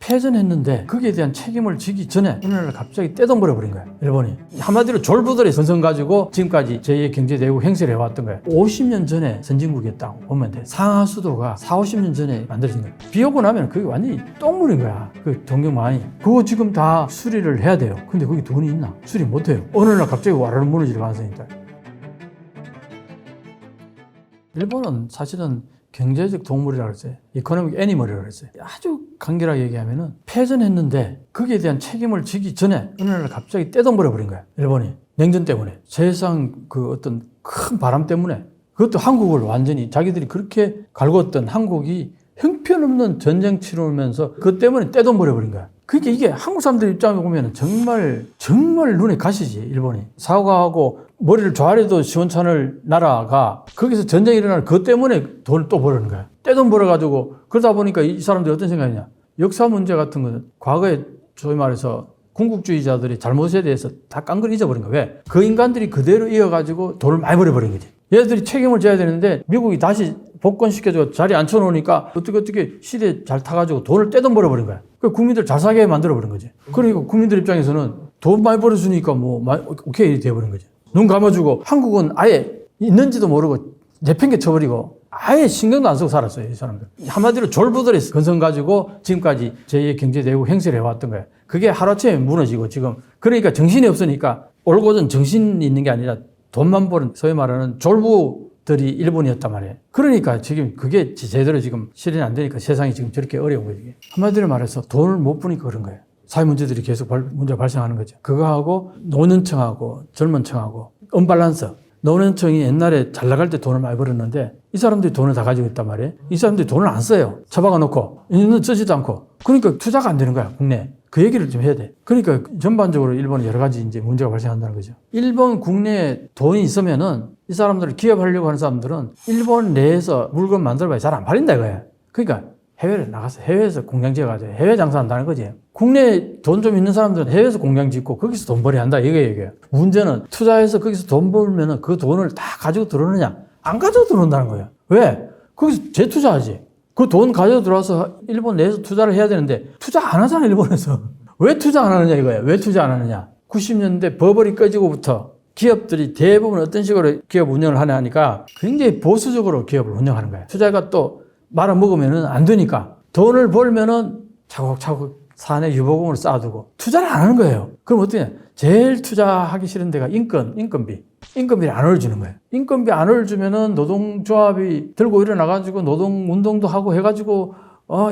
패전했는데 거기에 대한 책임을 지기 전에 어느 날 갑자기 떼동버려버린 거예요. 일본이. 한마디로 졸부들의 선성 가지고 지금까지 제2의 경제대국 행세를 해왔던 거예요. 50년 전에 선진국이었다고 보면 돼. 상하 수도가 40-50년 전에 만들어진 거예요. 비 오고 나면 그게 완전히 똥물인 거야. 그 동경만이. 그거 지금 다 수리를 해야 돼요. 근데 거기 돈이 있나? 수리 못해요. 어느 날 갑자기 와르르 무너질 가능성이 있다. 일본은 사실은 경제적 동물이라고 했어요. 이코노믹 애니멀이라고 했어요. 아주 간결하게 얘기하면은 패전했는데 거기에 대한 책임을 지기 전에 어느 날 갑자기 떼동버려버린 거야. 일본이. 냉전 때문에. 세상 그 어떤 큰 바람 때문에. 그것도 한국을 완전히 자기들이 그렇게 갈궜던 한국이 형편없는 전쟁 치르면서 그것 때문에 떼동버려버린 거야. 그러니까 이게 한국 사람들 입장에 보면 정말 눈에 가시지. 일본이. 사고하고 머리를 좌아래도 시원찮을 나라가 거기서 전쟁이 일어나는 그것 때문에 돈을 또 버리는 거야. 떼돈 벌어가지고 그러다 보니까 이 사람들이 어떤 생각이냐. 역사 문제 같은 거는 과거에 소위 말해서 군국주의자들이 잘못에 대해서 다 깡그리 잊어버린 거야. 왜? 그 인간들이 그대로 이어가지고 돈을 많이 버려버린 거지. 얘들이 책임을 져야 되는데 미국이 다시 복권시켜주고 자리에 앉혀놓으니까 어떻게 시대에 잘 타가지고 돈을 떼돈 벌어버린 거야. 그 국민들 잘 사게 만들어버린 거지. 그러니까 국민들 입장에서는 돈 많이 벌어주니까 오케이 돼버린 거지. 눈 감아주고 한국은 아예 있는지도 모르고 내팽개 쳐버리고 아예 신경도 안 쓰고 살았어요. 이 사람들. 한마디로 졸부들의 근성 가지고 지금까지 제2의 경제대국 행세를 해왔던 거예요. 그게 하루아침에 무너지고 지금 그러니까 정신이 없으니까 올곧은 정신이 있는 게 아니라 돈만 버는 소위 말하는 졸부들이 일본이었단 말이에요. 그러니까 지금 그게 제대로 지금 실현이 안 되니까 세상이 지금 저렇게 어려운 거예요. 한마디로 말해서 돈을 못 버니까 그런 거예요. 사회 문제들이 계속 문제가 발생하는 거죠. 그거하고 노년층하고 젊은 층하고 언밸런스. 노년층이 옛날에 잘 나갈 때 돈을 많이 벌었는데 이 사람들이 돈을 다 가지고 있단 말이에요. 이 사람들이 돈을 안 써요. 처박아 놓고 있는 쓰지도 않고. 그러니까 투자가 안 되는 거야, 국내에. 그 얘기를 좀 해야 돼. 그러니까 전반적으로 일본은 여러 가지 이제 문제가 발생한다는 거죠. 일본 국내에 돈이 있으면은 이 사람들을 기업하려고 하는 사람들은 일본 내에서 물건 만들어봐야 잘 안 팔린다 이거야. 그러니까 해외를 나가서 해외에서 공장 지어가지고 해외 장사한다는 거지. 국내에 돈 좀 있는 사람들은 해외에서 공장 짓고 거기서 돈 벌이 한다 이거 얘기예요. 문제는 투자해서 거기서 돈 벌면은 그 돈을 다 가지고 들어오느냐? 안 가지고 들어온다는 거예요. 왜? 거기서 재투자하지. 그 돈 가지고 들어와서 일본 내에서 투자를 해야 되는데 투자 안 하잖아 일본에서. 왜 투자 안 하느냐 이거야. 왜 투자 안 하느냐. 90년대 버블이 꺼지고부터 기업들이 대부분 어떤 식으로 기업 운영을 하냐 하니까 굉장히 보수적으로 기업을 운영하는 거예요. 투자가 또 말아먹으면은 안 되니까 돈을 벌면은 차곡차곡 사내 유보금을 쌓아두고 투자를 안 하는 거예요. 그럼 어떻게 해? 제일 투자하기 싫은 데가 인건비를 안 올려주는 거예요. 인건비 안 올려주면은 노동조합이 들고 일어나가지고 노동운동도 하고 해가지고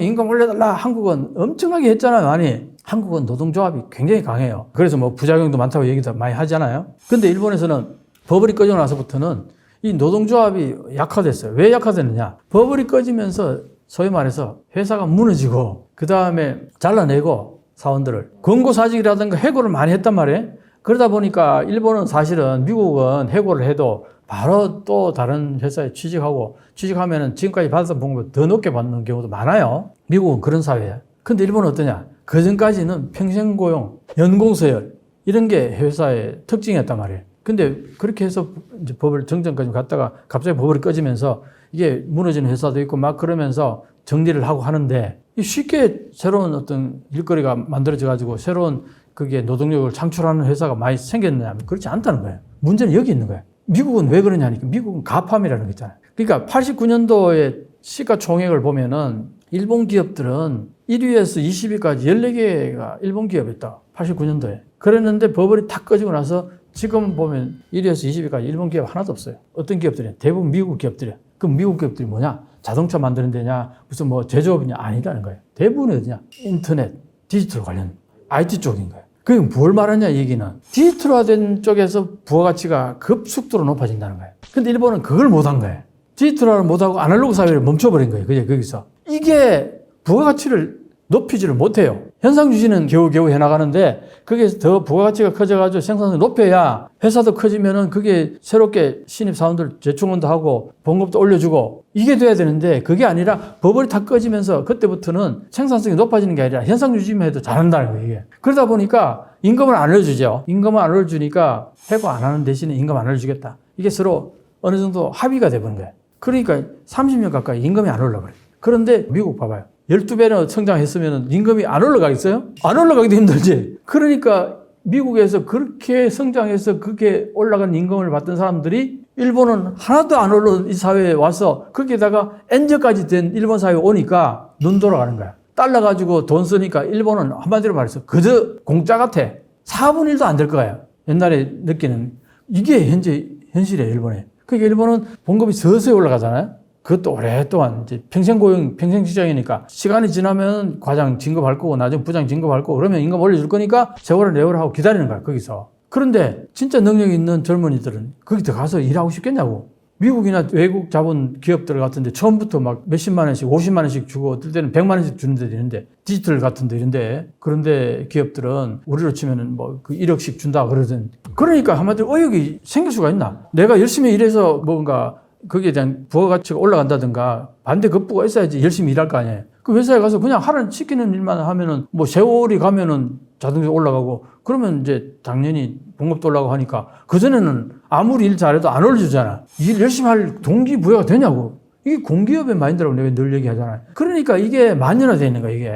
임금 올려달라. 한국은 엄청나게 했잖아요. 많이. 한국은 노동조합이 굉장히 강해요. 그래서 뭐 부작용도 많다고 얘기도 많이 하잖아요. 근데 일본에서는 버블이 꺼지고 나서부터는 이 노동조합이 약화됐어요. 왜 약화됐느냐? 버블이 꺼지면서 소위 말해서 회사가 무너지고 그 다음에 잘라내고 사원들을 권고사직이라든가 해고를 많이 했단 말이에요. 그러다 보니까 일본은 사실은 미국은 해고를 해도 바로 또 다른 회사에 취직하면은 지금까지 받았던 봉급을 더 높게 받는 경우도 많아요. 미국은 그런 사회예요. 근데 일본은 어떠냐? 그 전까지는 평생고용, 연공서열 이런 게 회사의 특징이었단 말이에요. 근데 그렇게 해서 이제 법을 정전까지 갔다가 갑자기 버블이 꺼지면서 이게 무너지는 회사도 있고 막 그러면서 정리를 하고 하는데 쉽게 새로운 어떤 일거리가 만들어져 가지고 새로운 그게 노동력을 창출하는 회사가 많이 생겼느냐 하면 그렇지 않다는 거예요. 문제는 여기 있는 거예요. 미국은 왜 그러냐니까 미국은 가팜이라는 거 있잖아요. 그러니까 89년도에 시가총액을 보면은 일본 기업들은 1위에서 20위까지 14개가 일본 기업이었다. 89년도에. 그랬는데 버블이 탁 꺼지고 나서 지금 보면 1위에서 20위까지 일본 기업 하나도 없어요. 어떤 기업들이야? 대부분 미국 기업들이야. 그럼 미국 기업들이 뭐냐? 자동차 만드는 데냐? 무슨 뭐 제조업이냐? 아니라는 거예요. 대부분이 어디냐? 인터넷, 디지털 관련 IT 쪽인 거예요. 그럼 뭘 말하냐 이 얘기는 디지털화된 쪽에서 부가가치가 급속도로 높아진다는 거예요. 근데 일본은 그걸 못한 거예요. 디지털화를 못하고 아날로그 사회를 멈춰버린 거예요. 그게 거기서. 이게 부가가치를 높이지를 못해요. 현상유지는 겨우겨우 해나가는데 그게 더 부가가치가 커져가지고 생산성을 높여야 회사도 커지면은 그게 새롭게 신입 사원들 재충원도 하고 봉급도 올려주고 이게 돼야 되는데 그게 아니라 버블이 다 꺼지면서 그때부터는 생산성이 높아지는 게 아니라 현상유지만 해도 잘한다는 거예요. 이게. 그러다 보니까 임금을 안 올려주죠. 임금을 안 올려주니까 해고 안 하는 대신에 임금 안 올려주겠다. 이게 서로 어느 정도 합의가 돼버린 거예요. 그러니까 30년 가까이 임금이 안 올라버려요. 그런데 미국 봐봐요. 12배나 성장했으면 임금이 안 올라가겠어요? 안 올라가기도 힘들지. 그러니까 미국에서 그렇게 성장해서 그렇게 올라간 임금을 받던 사람들이 일본은 하나도 안 올라온 이 사회에 와서 거기에다가 엔저까지 된 일본 사회에 오니까 눈 돌아가는 거야. 달러 가지고 돈 쓰니까 일본은 한마디로 말해서 그저 공짜 같아. 4분의 1도 안 될 거야. 옛날에 느끼는 이게 현재 현실이에요, 일본에. 그러니까 일본은 봉급이 서서히 올라가잖아요. 그것도 오랫동안 이제 평생 고용, 평생 직장이니까 시간이 지나면 과장 진급할 거고 나중에 부장 진급할 거고 그러면 임금 올려줄 거니까 세월을 내월을 하고 기다리는 거야, 거기서. 그런데 진짜 능력 있는 젊은이들은 거기 들어가서 일하고 싶겠냐고. 미국이나 외국 자본 기업들 같은데 처음부터 막 몇십만 원씩, 50만 원씩 주고 어떨 때는 100만 원씩 주는 데도 있는데 디지털 같은 데 이런데 그런데 기업들은 우리로 치면은 뭐 그 1억씩 준다 그러든 그러니까 한마디로 의욕이 생길 수가 있나? 내가 열심히 일해서 뭔가 거기에 대한 부가가치가 올라간다든가 반대 급부가 있어야지 열심히 일할 거 아니에요. 그 회사에 가서 그냥 하는 시키는 일만 하면은 뭐 세월이 가면은 자동차가 올라가고 그러면 이제 당연히 봉급도 올라가고 하니까 그전에는 아무리 일 잘해도 안 올려주잖아. 일 열심히 할 동기부여가 되냐고. 이게 공기업의 마인드라고 내가 늘 얘기하잖아요. 그러니까 이게 만연화되어 있는 거야, 이게.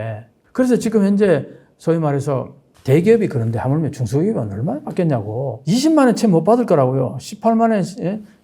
그래서 지금 현재 소위 말해서 대기업이 그런데 하물며 중소기업은 얼마나 받겠냐고. 20만 원 채 못 받을 거라고요. 18만 원,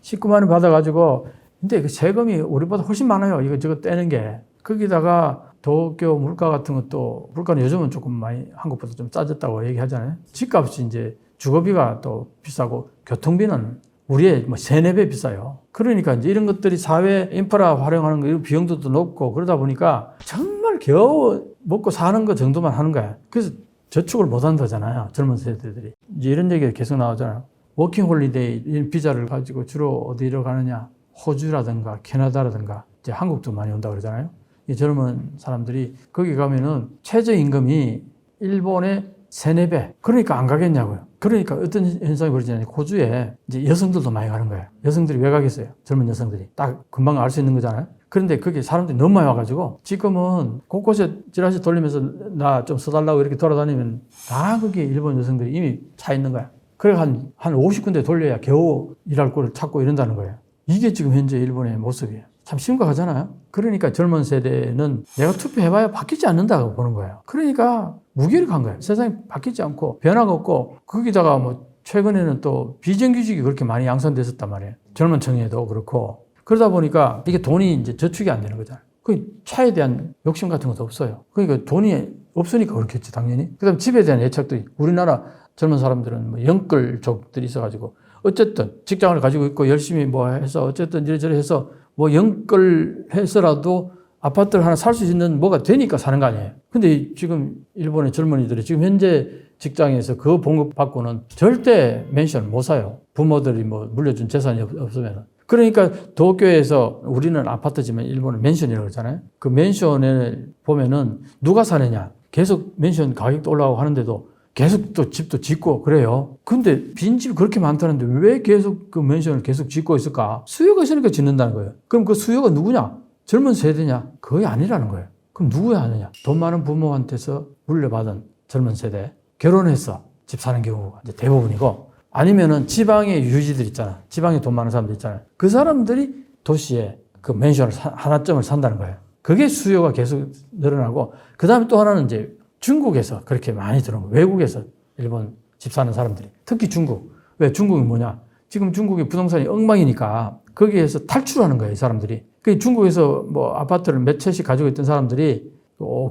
19만 원 받아가지고. 근데 그 세금이 우리보다 훨씬 많아요. 이거 떼는 게. 거기다가 도쿄 물가 같은 것도, 물가는 요즘은 조금 많이 한국보다 좀 싸졌다고 얘기하잖아요. 집값이 이제 주거비가 또 비싸고 교통비는 우리의 뭐 3, 4배 비싸요. 그러니까 이제 이런 것들이 사회 인프라 활용하는 거, 이런 비용도 높고 그러다 보니까 정말 겨우 먹고 사는 거 정도만 하는 거야. 그래서 저축을 못 한다잖아요. 젊은 세대들이. 이제 이런 얘기가 계속 나오잖아요. 워킹 홀리데이 이런 비자를 가지고 주로 어디로 가느냐. 호주라든가 캐나다라든가 이제 한국도 많이 온다 그러잖아요. 이 젊은 사람들이 거기 가면은 최저임금이 일본의 3, 4배. 그러니까 안 가겠냐고요. 그러니까 어떤 현상이 벌어지냐면 호주에 이제 여성들도 많이 가는 거예요. 여성들이 왜 가겠어요? 젊은 여성들이. 딱 금방 알 수 있는 거잖아요. 그런데 그게 사람들이 너무 많이 와가지고 지금은 곳곳에 지라시 돌리면서 나 좀 써달라고 이렇게 돌아다니면 다 거기에 일본 여성들이 이미 차 있는 거야. 그래 한 50군데 돌려야 겨우 일할 꼴을 찾고 이런다는 거예요. 이게 지금 현재 일본의 모습이에요. 참 심각하잖아요. 그러니까 젊은 세대는 내가 투표해봐야 바뀌지 않는다고 보는 거예요. 그러니까 무기력한 거예요. 세상이 바뀌지 않고 변화가 없고 거기다가 뭐 최근에는 또 비정규직이 그렇게 많이 양산됐었단 말이에요. 젊은 층에도 그렇고 그러다 보니까 이게 돈이 이제 저축이 안 되는 거잖아요. 그 차에 대한 욕심 같은 것도 없어요. 그러니까 돈이 없으니까 그렇겠지 당연히. 그다음 집에 대한 애착도 우리나라 젊은 사람들은 뭐 영끌족들이 있어가지고 어쨌든 직장을 가지고 있고 열심히 뭐 해서 어쨌든 이래저래 해서 뭐 영끌해서라도 아파트를 하나 살 수 있는 뭐가 되니까 사는 거 아니에요. 근데 지금 일본의 젊은이들이 지금 현재 직장에서 그 봉급 받고는 절대 맨션 못 사요. 부모들이 뭐 물려준 재산이 없으면. 그러니까 도쿄에서 우리는 아파트지만 일본은 맨션이라고 그러잖아요. 그 맨션에 보면은 누가 사느냐. 계속 맨션 가격도 올라가고 하는데도 계속 또 집도 짓고 그래요. 근데 빈집이 그렇게 많다는데 왜 계속 그 맨션을 계속 짓고 있을까? 수요가 있으니까 짓는다는 거예요. 그럼 그 수요가 누구냐? 젊은 세대냐? 거의 아니라는 거예요. 그럼 누구야 하느냐? 돈 많은 부모한테서 물려받은 젊은 세대. 결혼해서 집 사는 경우가 이제 대부분이고 아니면은 지방의 유지들 있잖아. 지방에 돈 많은 사람들 있잖아요. 그 사람들이 도시에 그 맨션을 하나쯤을 산다는 거예요. 그게 수요가 계속 늘어나고 그 다음에 또 하나는 이제 중국에서 그렇게 많이 들어온 거예요. 외국에서 일본 집 사는 사람들이. 특히 중국. 왜 중국이 뭐냐? 지금 중국의 부동산이 엉망이니까 거기에서 탈출하는 거예요, 이 사람들이. 그 중국에서 뭐 아파트를 몇 채씩 가지고 있던 사람들이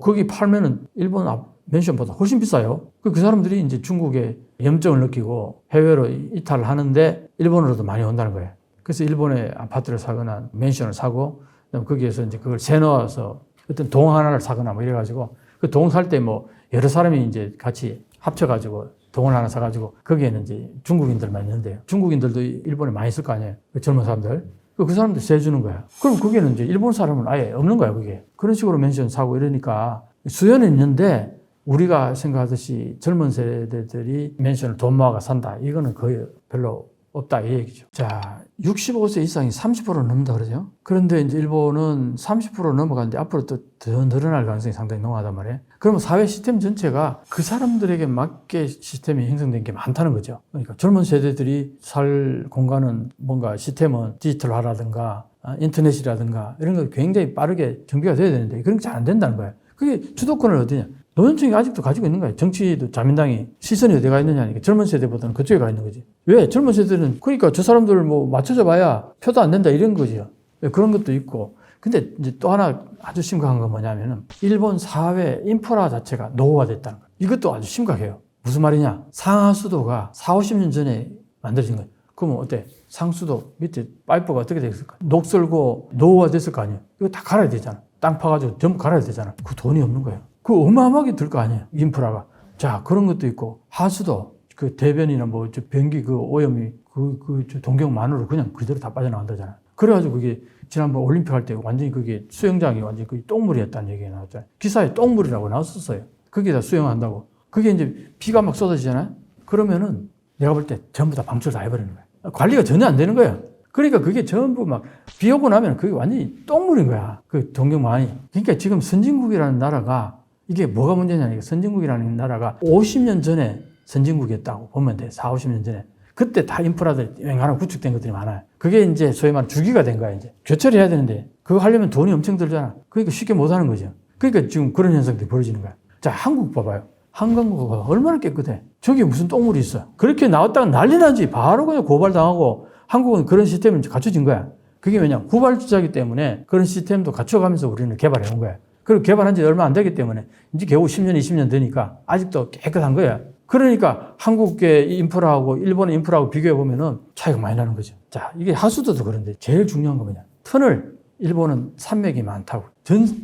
거기 팔면은 일본 맨션보다 훨씬 비싸요. 그 사람들이 이제 중국에 염증을 느끼고 해외로 이탈을 하는데 일본으로도 많이 온다는 거예요. 그래서 일본에 아파트를 사거나 맨션을 사고 거기에서 이제 그걸 세 넣어서 어떤 동 하나를 사거나 뭐 이래가지고 그 동 살 때 뭐 여러 사람이 이제 같이 합쳐가지고 동을 하나 사가지고 거기에는 이제 중국인들만 있는데요. 중국인들도 일본에 많이 있을 거 아니에요. 그 젊은 사람들. 그 사람들 세 주는 거야. 그럼 거기에는 이제 일본 사람은 아예 없는 거야, 그게. 그런 식으로 맨션 사고 이러니까 수요는 있는데 우리가 생각하듯이 젊은 세대들이 맨션을 돈 모아가 산다. 이거는 거의 별로 없다 이 얘기죠. 자, 65세 이상이 30% 넘는다 그러죠. 그런데 이제 일본은 30% 넘어가는데 앞으로 또 더 늘어날 가능성이 상당히 농후하단 말이에요. 그러면 사회 시스템 전체가 그 사람들에게 맞게 시스템이 형성된 게 많다는 거죠. 그러니까 젊은 세대들이 살 공간은 뭔가 시스템은 디지털화라든가 인터넷이라든가 이런 거 굉장히 빠르게 정비가 돼야 되는데 그런 게 잘 안 된다는 거예요. 그게 주도권을 어디냐? 노년층이 아직도 가지고 있는 거예요. 정치도 자민당이 시선이 어디가 있느냐니까 젊은 세대보다는 그쪽에 가 있는 거지. 왜? 젊은 세대는 그러니까 저 사람들 뭐 맞춰줘 봐야 표도 안 된다 이런 거죠. 그런 것도 있고. 근데 이제 또 하나 아주 심각한 건 뭐냐면은 일본 사회 인프라 자체가 노후화됐다는 거예요. 이것도 아주 심각해요. 무슨 말이냐? 상하수도가 4, 50년 전에 만들어진 거예요. 그러면 어때? 상수도 밑에 파이프가 어떻게 됐을까? 녹슬고 노후화됐을 거 아니에요. 이거 다 갈아야 되잖아. 땅 파가지고 전부 갈아야 되잖아. 그 돈이 없는 거예요. 그 어마어마하게 들 거 아니에요. 인프라가. 자, 그런 것도 있고 하수도 그 대변이나 뭐 저 변기 그 오염이 그 동경만으로 그냥 그대로 다 빠져나간다잖아. 그래가지고 그게 지난번 올림픽 할 때 완전히 그게 수영장이 완전히 그 똥물이었다는 얘기가 나왔잖아요. 기사에 똥물이라고 나왔었어요. 거기다 수영한다고. 그게 이제 비가 막 쏟아지잖아요. 그러면은 내가 볼 때 전부 다 방출 다 해버리는 거야. 관리가 전혀 안 되는 거예요. 그러니까 그게 전부 막 비 오고 나면 그게 완전히 똥물인 거야. 그 동경만이. 그러니까 지금 선진국이라는 나라가 이게 뭐가 문제냐니까 선진국이라는 나라가 50년 전에 선진국이었다고 보면 돼. 4, 50년 전에. 그때 다 인프라들이 맹하나 구축된 것들이 많아요. 그게 이제 소위 말하는 주기가 된 거야, 이제. 교체를 해야 되는데 그거 하려면 돈이 엄청 들잖아. 그러니까 쉽게 못 하는 거죠. 그러니까 지금 그런 현상들이 벌어지는 거야. 자, 한국 봐봐요. 한강구가 얼마나 깨끗해. 저기 무슨 똥물이 있어. 그렇게 나왔다가 난리 나지. 바로 그냥 고발당하고 한국은 그런 시스템이 갖춰진 거야. 그게 왜냐? 후발주자이기 때문에 그런 시스템도 갖춰가면서 우리는 개발해 온 거야. 그리고 개발한 지 얼마 안 되기 때문에 이제 겨우 10년, 20년 되니까 아직도 깨끗한 거야. 그러니까 한국의 인프라하고 일본의 인프라하고 비교해 보면은 차이가 많이 나는 거죠. 자, 이게 하수도도 그런데 제일 중요한 거 뭐냐? 터널. 일본은 산맥이 많다고.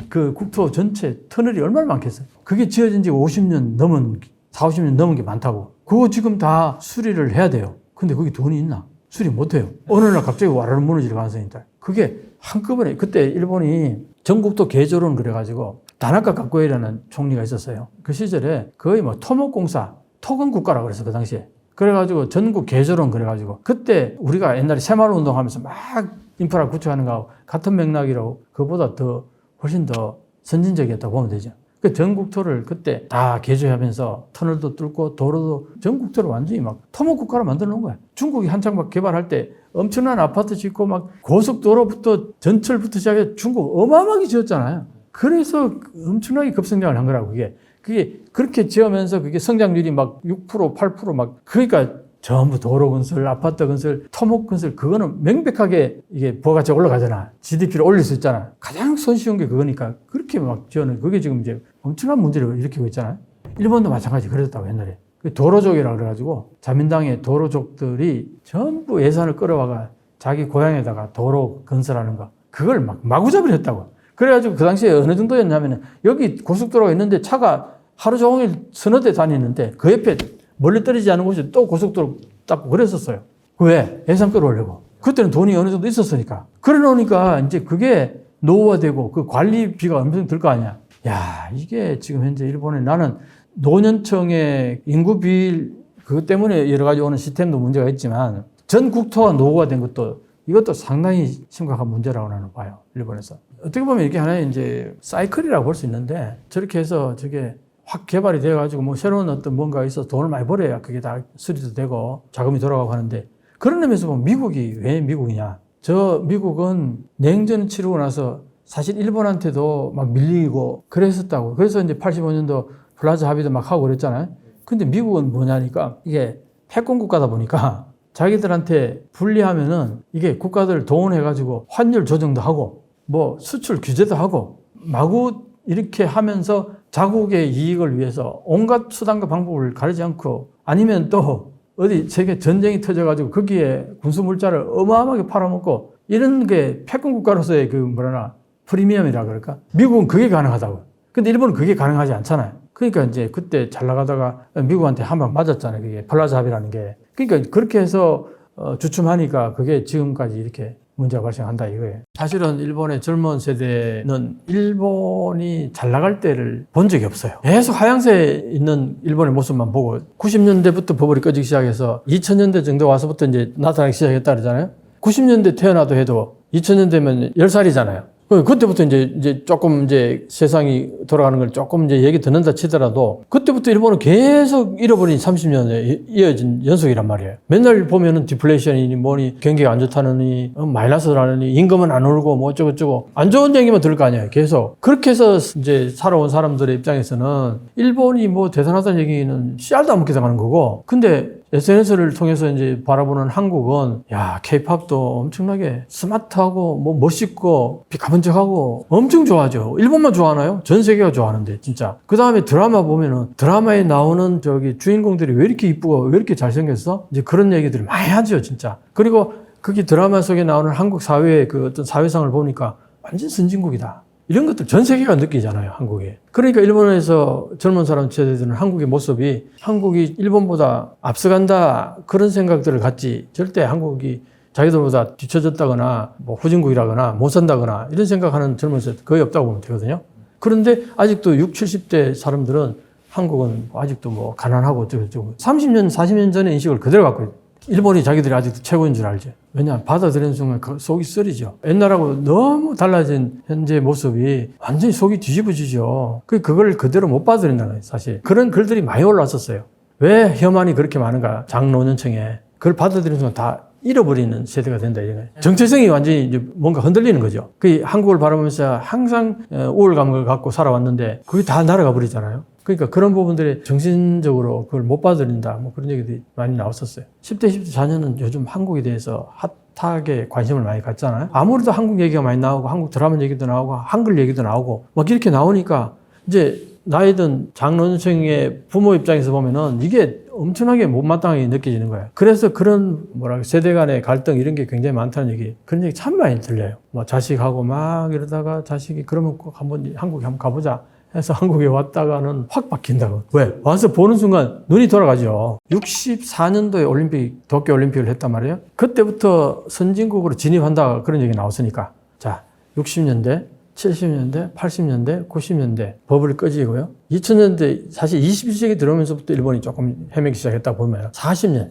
그 국토 전체 터널이 얼마나 많겠어요? 그게 지어진 지 50년 넘은, 4, 50년 넘은 게 많다고. 그거 지금 다 수리를 해야 돼요. 근데 거기 돈이 있나? 수리 못 해요. 어느 날 갑자기 와르르 무너질 가능성이 있다. 그게 한꺼번에, 그때 일본이 전국토 개조론 그래가지고 다나카 가쿠에라는 총리가 있었어요. 그 시절에 거의 뭐 토목공사, 토건 국가라고 그랬어, 그 당시에. 그래가지고 전국 개조론 그래가지고 그때 우리가 옛날에 새마을 운동하면서 막 인프라 구축하는 거하고 같은 맥락이라고 그보다 더 훨씬 더 선진적이었다고 보면 되죠. 그 전국토를 그때 다 개조하면서 터널도 뚫고 도로도 전국토를 완전히 막 토목국가로 만들어 놓은 거야. 중국이 한창 막 개발할 때 엄청난 아파트 짓고 막 고속도로부터 전철부터 시작해 중국 어마어마하게 지었잖아요. 그래서 엄청나게 급성장을 한 거라고 그게 그렇게 지으면서 그게 성장률이 막 6%, 8% 그러니까 전부 도로 건설, 아파트 건설, 토목 건설, 그거는 명백하게 이게 부가가치가 올라가잖아. GDP를 올릴 수 있잖아. 가장 손쉬운 게 그거니까 그렇게 막 지어는 그게 지금 이제 엄청난 문제를 일으키고 있잖아요. 일본도 마찬가지 그랬다고 옛날에. 도로족이라 그래가지고 자민당의 도로족들이 전부 예산을 끌어와가 자기 고향에다가 도로 건설하는 거. 그걸 막 마구잡이를 했다고. 그래가지고 그 당시에 어느 정도였냐면은 여기 고속도로가 있는데 차가 하루 종일 서너 대 다니는데 그 옆에 멀리 떨어지지 않은 곳에 또 고속도로 닦고 그랬었어요. 왜? 예산 끌어올려고. 그때는 돈이 어느 정도 있었으니까. 그래 놓으니까 이제 그게 노후화되고 그 관리비가 엄청 들 거 아니야. 야, 이게 지금 현재 일본에 나는 노년층의 인구 비율 그것 때문에 여러 가지 오는 시스템도 문제가 있지만 전 국토가 노후화된 것도 이것도 상당히 심각한 문제라고 나는 봐요. 일본에서. 어떻게 보면 이게 하나의 이제 사이클이라고 볼 수 있는데 저렇게 해서 저게 확 개발이 돼가지고 뭐 새로운 어떤 뭔가가 있어서 돈을 많이 벌어야 그게 다 수리도 되고 자금이 돌아가고 하는데 그런 의미에서 보면 미국이 왜 미국이냐. 저 미국은 냉전 치르고 나서 사실 일본한테도 막 밀리고 그랬었다고. 그래서 이제 85년도 플라자 합의도 막 하고 그랬잖아요. 근데 미국은 뭐냐니까 이게 패권 국가다 보니까 자기들한테 불리하면은 이게 국가들 동원해가지고 환율 조정도 하고 뭐 수출 규제도 하고 마구 이렇게 하면서 자국의 이익을 위해서 온갖 수단과 방법을 가리지 않고 아니면 또 어디 세계 전쟁이 터져가지고 거기에 군수물자를 어마어마하게 팔아먹고 이런 게 패권 국가로서의 그 뭐라나 프리미엄이라 그럴까? 미국은 그게 가능하다고. 근데 일본은 그게 가능하지 않잖아요. 그러니까 이제 그때 잘 나가다가 미국한테 한 방 맞았잖아요. 그게 플라자 합의라는 게. 그러니까 그렇게 해서 주춤하니까 그게 지금까지 이렇게 문제가 발생한다 이거예요. 사실은 일본의 젊은 세대는 일본이 잘 나갈 때를 본 적이 없어요. 계속 하향세에 있는 일본의 모습만 보고 90년대부터 버블이 꺼지기 시작해서 2000년대 정도 와서부터 이제 나타나기 시작했다 그러잖아요. 90년대 태어나도 해도 2000년대면 10살이잖아요. 그때부터 이제 조금 이제 세상이 돌아가는 걸 조금 이제 얘기 듣는다 치더라도 그때부터 일본은 계속 잃어버린 30년에 이어진 연속이란 말이에요. 맨날 보면은 디플레이션이니 뭐니 경기가 안 좋다느니 마이너스라느니 임금은 안 오르고 뭐 어쩌고저쩌고 안 좋은 얘기만 들을 거 아니에요. 계속. 그렇게 해서 이제 살아온 사람들의 입장에서는 일본이 뭐 대단하다는 얘기는 씨알도 안 먹게 당하는 거고 근데 SNS를 통해서 이제 바라보는 한국은 야, 케이팝도 엄청나게 스마트하고 뭐 멋있고 가번쩍하고 엄청 좋아하죠. 일본만 좋아하나요? 전 세계가 좋아하는데 진짜. 그 다음에 드라마 보면은 드라마에 나오는 저기 주인공들이 왜 이렇게 이쁘고 왜 이렇게 잘생겼어? 이제 그런 얘기들을 많이 하죠, 진짜. 그리고 거기 드라마 속에 나오는 한국 사회의 그 어떤 사회상을 보니까 완전 선진국이다. 이런 것들 전 세계가 느끼잖아요, 한국에. 그러니까 일본에서 젊은 사람 세대들은 한국의 모습이 한국이 일본보다 앞서간다 그런 생각들을 갖지 절대 한국이 자기들보다 뒤처졌다거나 뭐 후진국이라거나 못 산다거나 이런 생각하는 젊은 세대 거의 없다고 보면 되거든요. 그런데 아직도 60, 70대 사람들은 한국은 아직도 뭐 가난하고 어쩌고 30년, 40년 전의 인식을 그대로 갖고 있어요. 일본이 자기들이 아직도 최고인 줄 알죠. 왜냐하면 받아들이는 순간 속이 쓰리죠. 옛날하고 너무 달라진 현재 모습이 완전히 속이 뒤집어지죠. 그걸 그대로 못 받아들인다는 거예요, 사실. 그런 글들이 많이 올라왔었어요. 왜 혐한이 그렇게 많은가, 장노년층에. 그걸 받아들이는 순간 다 잃어버리는 세대가 된다, 이런 거예요. 정체성이 완전히 이제 뭔가 흔들리는 거죠. 그 한국을 바라보면서 항상 우월감을 갖고 살아왔는데 그게 다 날아가 버리잖아요. 그러니까 그런 부분들이 정신적으로 그걸 못 받아들인다. 뭐 그런 얘기들이 많이 나왔었어요. 10대, 20대 자녀는 요즘 한국에 대해서 핫하게 관심을 많이 갖잖아요. 아무래도 한국 얘기가 많이 나오고 한국 드라마 얘기도 나오고 한글 얘기도 나오고 막 이렇게 나오니까 이제 나이든 장노년층의 부모 입장에서 보면은 이게 엄청나게 못마땅하게 느껴지는 거예요. 그래서 그런 세대 간의 갈등 이런 게 굉장히 많다는 얘기, 그런 얘기 참 많이 들려요. 뭐 자식하고 막 이러다가 자식이 그러면 꼭 한국에 한번 가보자 해서 한국에 왔다가는 확 바뀐다고. 왜? 와서 보는 순간 눈이 돌아가죠. 64년도에 올림픽, 도쿄 올림픽을 했단 말이에요. 그때부터 선진국으로 진입한다 그런 얘기 나왔으니까. 자, 60년대, 70년대, 80년대, 90년대 버블이 꺼지고요. 2000년대 사실 21세기 들어오면서부터 일본이 조금 헤매기 시작했다고 보면 40년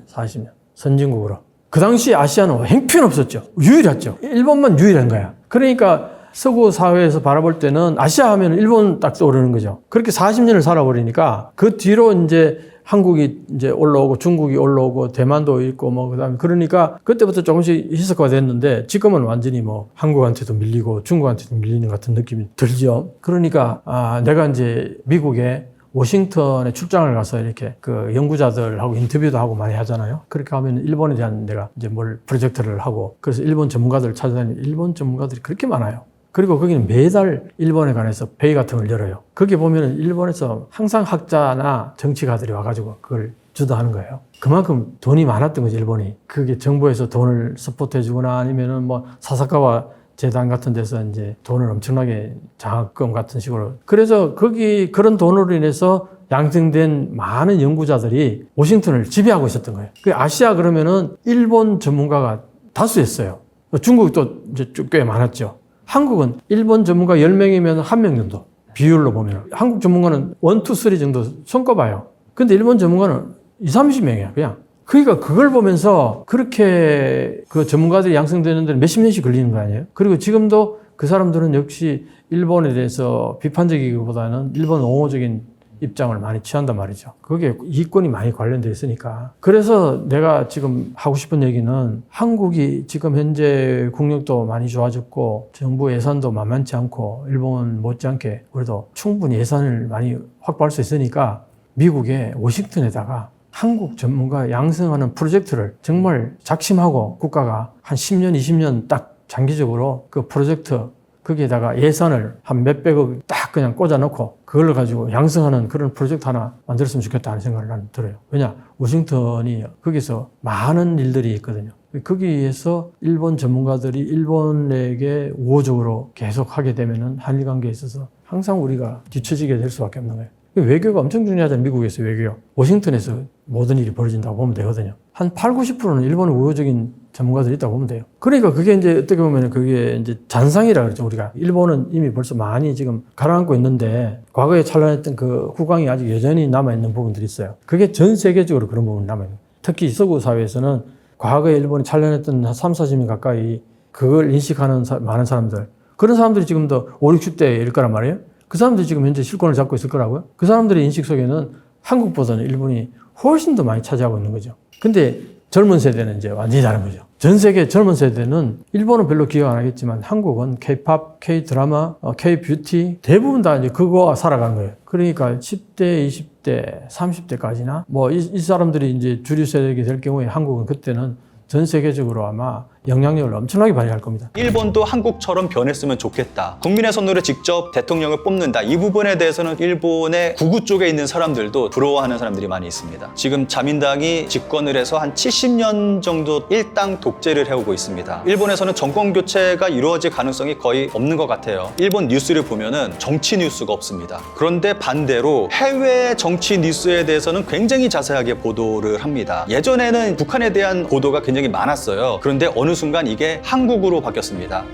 선진국으로. 그 당시 아시아는 형편없었죠. 유일했죠. 일본만 유일한 거야. 그러니까 서구 사회에서 바라볼 때는 아시아 하면 일본 딱 떠오르는 거죠. 그렇게 40년을 살아버리니까 그 뒤로 이제 한국이 이제 올라오고 중국이 올라오고 대만도 있고 뭐 그다음에 그러니까 그때부터 조금씩 희석화가 됐는데 지금은 완전히 뭐 한국한테도 밀리고 중국한테도 밀리는 같은 느낌이 들죠. 그러니까 내가 이제 미국에 워싱턴에 출장을 가서 이렇게 그 연구자들하고 인터뷰도 하고 많이 하잖아요. 그렇게 하면 일본에 대한 내가 이제 뭘 프로젝트를 하고 그래서 일본 전문가들을 찾아다니면 일본 전문가들이 그렇게 많아요. 그리고 거기는 매달 일본에 관해서 회의 같은 걸 열어요. 거기 보면은 일본에서 항상 학자나 정치가들이 와가지고 그걸 주도하는 거예요. 그만큼 돈이 많았던 거지, 일본이. 그게 정부에서 돈을 서포트해주거나 아니면은 뭐 사사카와 재단 같은 데서 이제 돈을 엄청나게 장학금 같은 식으로. 그래서 거기 그런 돈으로 인해서 양성된 많은 연구자들이 워싱턴을 지배하고 있었던 거예요. 그 아시아 그러면은 일본 전문가가 다수였어요. 중국도 이제 꽤 많았죠. 한국은 일본 전문가 10명이면 1명 정도. 비율로 보면. 한국 전문가는 1, 2, 3 정도 손꼽아요. 근데 일본 전문가는 20, 30명이야, 그냥. 그러니까 그걸 보면서 그렇게 그 전문가들이 양성되는 데는 몇십 년씩 걸리는 거 아니에요? 그리고 지금도 그 사람들은 역시 일본에 대해서 비판적이기보다는 일본 옹호적인 입장을 많이 취한단 말이죠. 그게 이권이 많이 관련되어 있으니까. 그래서 내가 지금 하고 싶은 얘기는 한국이 지금 현재 국력도 많이 좋아졌고 정부 예산도 만만치 않고 일본 못지않게 우리도 충분히 예산을 많이 확보할 수 있으니까 미국의 워싱턴에다가 한국 전문가 양성하는 프로젝트를 정말 작심하고 국가가 한 10년, 20년 딱 장기적으로 그 프로젝트 거기에다가 예산을 한 몇백억 딱 그냥 꽂아놓고 그걸 가지고 양성하는 그런 프로젝트 하나 만들었으면 좋겠다 하는 생각을 나는 들어요. 왜냐? 워싱턴이 거기서 많은 일들이 있거든요. 거기에서 일본 전문가들이 일본에게 우호적으로 계속 하게 되면은 한일 관계에 있어서 항상 우리가 뒤처지게 될 수밖에 없는 거예요. 외교가 엄청 중요하잖아요. 미국에서 외교. 워싱턴에서 모든 일이 벌어진다고 보면 되거든요. 한 8, 90%는 일본의 우호적인 전문가들이 있다고 보면 돼요. 그러니까 그게 이제 어떻게 보면 그게 이제 잔상이라 그러죠, 우리가. 일본은 이미 벌써 많이 지금 가라앉고 있는데 과거에 찬란했던 그 후광이 아직 여전히 남아있는 부분들이 있어요. 그게 전 세계적으로 그런 부분이 남아있는 거예요. 특히 서구 사회에서는 과거에 일본이 찬란했던 한 3, 40년 가까이 그걸 인식하는 많은 사람들, 그런 사람들이 지금도 5, 60대일 거란 말이에요. 그 사람들이 지금 현재 실권을 잡고 있을 거라고요. 그 사람들의 인식 속에는 한국보다는 일본이 훨씬 더 많이 차지하고 있는 거죠. 근데 젊은 세대는 이제 완전히 다른 거죠. 전 세계 젊은 세대는 일본은 별로 기억 안 하겠지만 한국은 K-팝, K-드라마, K-뷰티 대부분 다 이제 그거와 살아가는 거예요. 그러니까 10대, 20대, 30대까지나 뭐 이 사람들이 이제 주류 세력이 될 경우에 한국은 그때는 전 세계적으로 아마 영향력을 엄청나게 발휘할 겁니다. 일본도 한국처럼 변했으면 좋겠다. 국민의 손으로 직접 대통령을 뽑는다. 이 부분에 대해서는 일본의 구구 쪽에 있는 사람들도 부러워하는 사람들이 많이 있습니다. 지금 자민당이 집권을 해서 한 70년 정도 일당 독재를 해오고 있습니다. 일본에서는 정권 교체가 이루어질 가능성이 거의 없는 것 같아요. 일본 뉴스를 보면은 정치 뉴스가 없습니다. 그런데 반대로 해외 정치 뉴스에 대해서는 굉장히 자세하게 보도를 합니다. 예전에는 북한에 대한 보도가 굉장히 많았어요. 그런데 어느 순간 이게 한국으로 바뀌었습니다.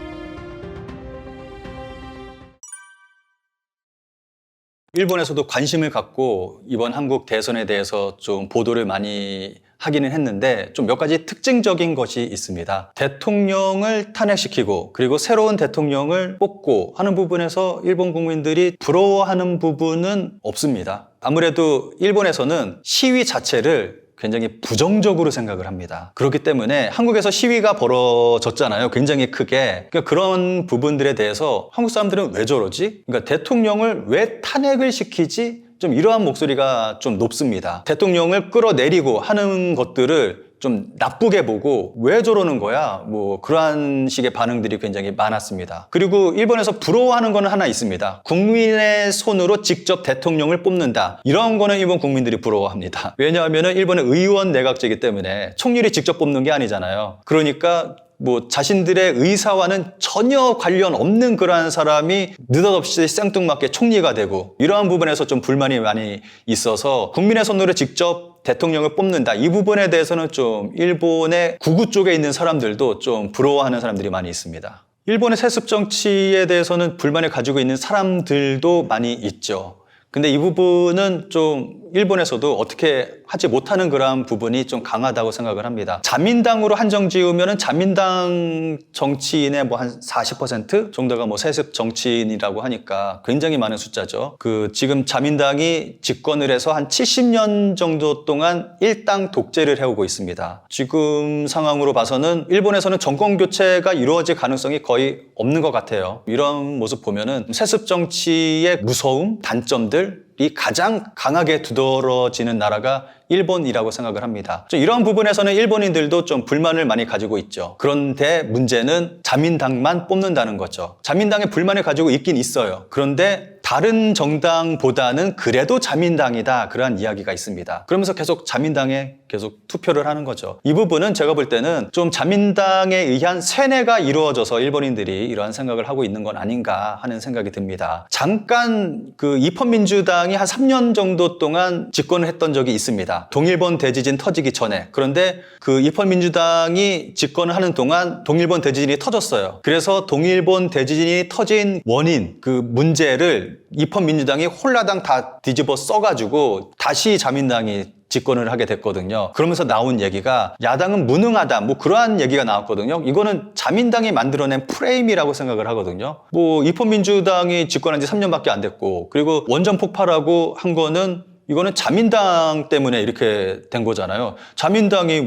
일본에서도 관심을 갖고 이번 한국 대선에 대해서 좀 보도를 많이 하기는 했는데 좀 몇 가지 특징적인 것이 있습니다. 대통령을 탄핵시키고 그리고 새로운 대통령을 뽑고 하는 부분에서 일본 국민들이 부러워하는 부분은 없습니다. 아무래도 일본에서는 시위 자체를 굉장히 부정적으로 생각을 합니다. 그렇기 때문에 한국에서 시위가 벌어졌잖아요. 굉장히 크게. 그러니까 그런 부분들에 대해서 한국 사람들은 왜 저러지? 그러니까 대통령을 왜 탄핵을 시키지? 좀 이러한 목소리가 좀 높습니다. 대통령을 끌어내리고 하는 것들을 좀 나쁘게 보고 왜 저러는 거야? 뭐 그러한 식의 반응들이 굉장히 많았습니다. 그리고 일본에서 부러워하는 거는 하나 있습니다. 국민의 손으로 직접 대통령을 뽑는다. 이런 거는 일본 국민들이 부러워합니다. 왜냐하면 일본은 의원 내각제이기 때문에 총리를 직접 뽑는 게 아니잖아요. 그러니까 뭐 자신들의 의사와는 전혀 관련 없는 그러한 사람이 느닷없이 생뚱맞게 총리가 되고 이러한 부분에서 좀 불만이 많이 있어서 국민의 손으로 직접 대통령을 뽑는다. 이 부분에 대해서는 좀 일본의 구구 쪽에 있는 사람들도 좀 부러워하는 사람들이 많이 있습니다. 일본의 세습 정치에 대해서는 불만을 가지고 있는 사람들도 많이 있죠. 근데 이 부분은 좀 일본에서도 어떻게 하지 못하는 그런 부분이 좀 강하다고 생각을 합니다. 자민당으로 한정 지으면은 자민당 정치인의 뭐 한 40% 정도가 뭐 세습 정치인이라고 하니까 굉장히 많은 숫자죠. 지금 자민당이 집권을 해서 한 70년 정도 동안 일당 독재를 해오고 있습니다. 지금 상황으로 봐서는 일본에서는 정권 교체가 이루어질 가능성이 거의 없는 것 같아요. 이런 모습 보면은 세습 정치의 무서움, 단점들 이 가장 강하게 두드러지는 나라가 일본이라고 생각을 합니다. 이런 부분에서는 일본인들도 좀 불만을 많이 가지고 있죠. 그런데 문제는 자민당만 뽑는다는 거죠. 자민당에 불만을 가지고 있긴 있어요. 그런데 다른 정당보다는 그래도 자민당이다. 그러한 이야기가 있습니다. 그러면서 계속 자민당에 계속 투표를 하는 거죠. 이 부분은 제가 볼 때는 좀 자민당에 의한 세뇌가 이루어져서 일본인들이 이러한 생각을 하고 있는 건 아닌가 하는 생각이 듭니다. 잠깐 입헌민주당이 한 3년 정도 동안 집권을 했던 적이 있습니다. 동일본 대지진 터지기 전에. 그런데 입헌민주당이 집권을 하는 동안 동일본 대지진이 터졌어요. 그래서 동일본 대지진이 터진 원인, 문제를 입헌민주당이 홀라당 다 뒤집어 써가지고 다시 자민당이 집권을 하게 됐거든요. 그러면서 나온 얘기가 야당은 무능하다. 뭐 그러한 얘기가 나왔거든요. 이거는 자민당이 만들어낸 프레임이라고 생각을 하거든요. 입헌민주당이 집권한 지 3년밖에 안 됐고 그리고 원전 폭발하고 한 거는 이거는 자민당 때문에 이렇게 된 거잖아요. 자민당이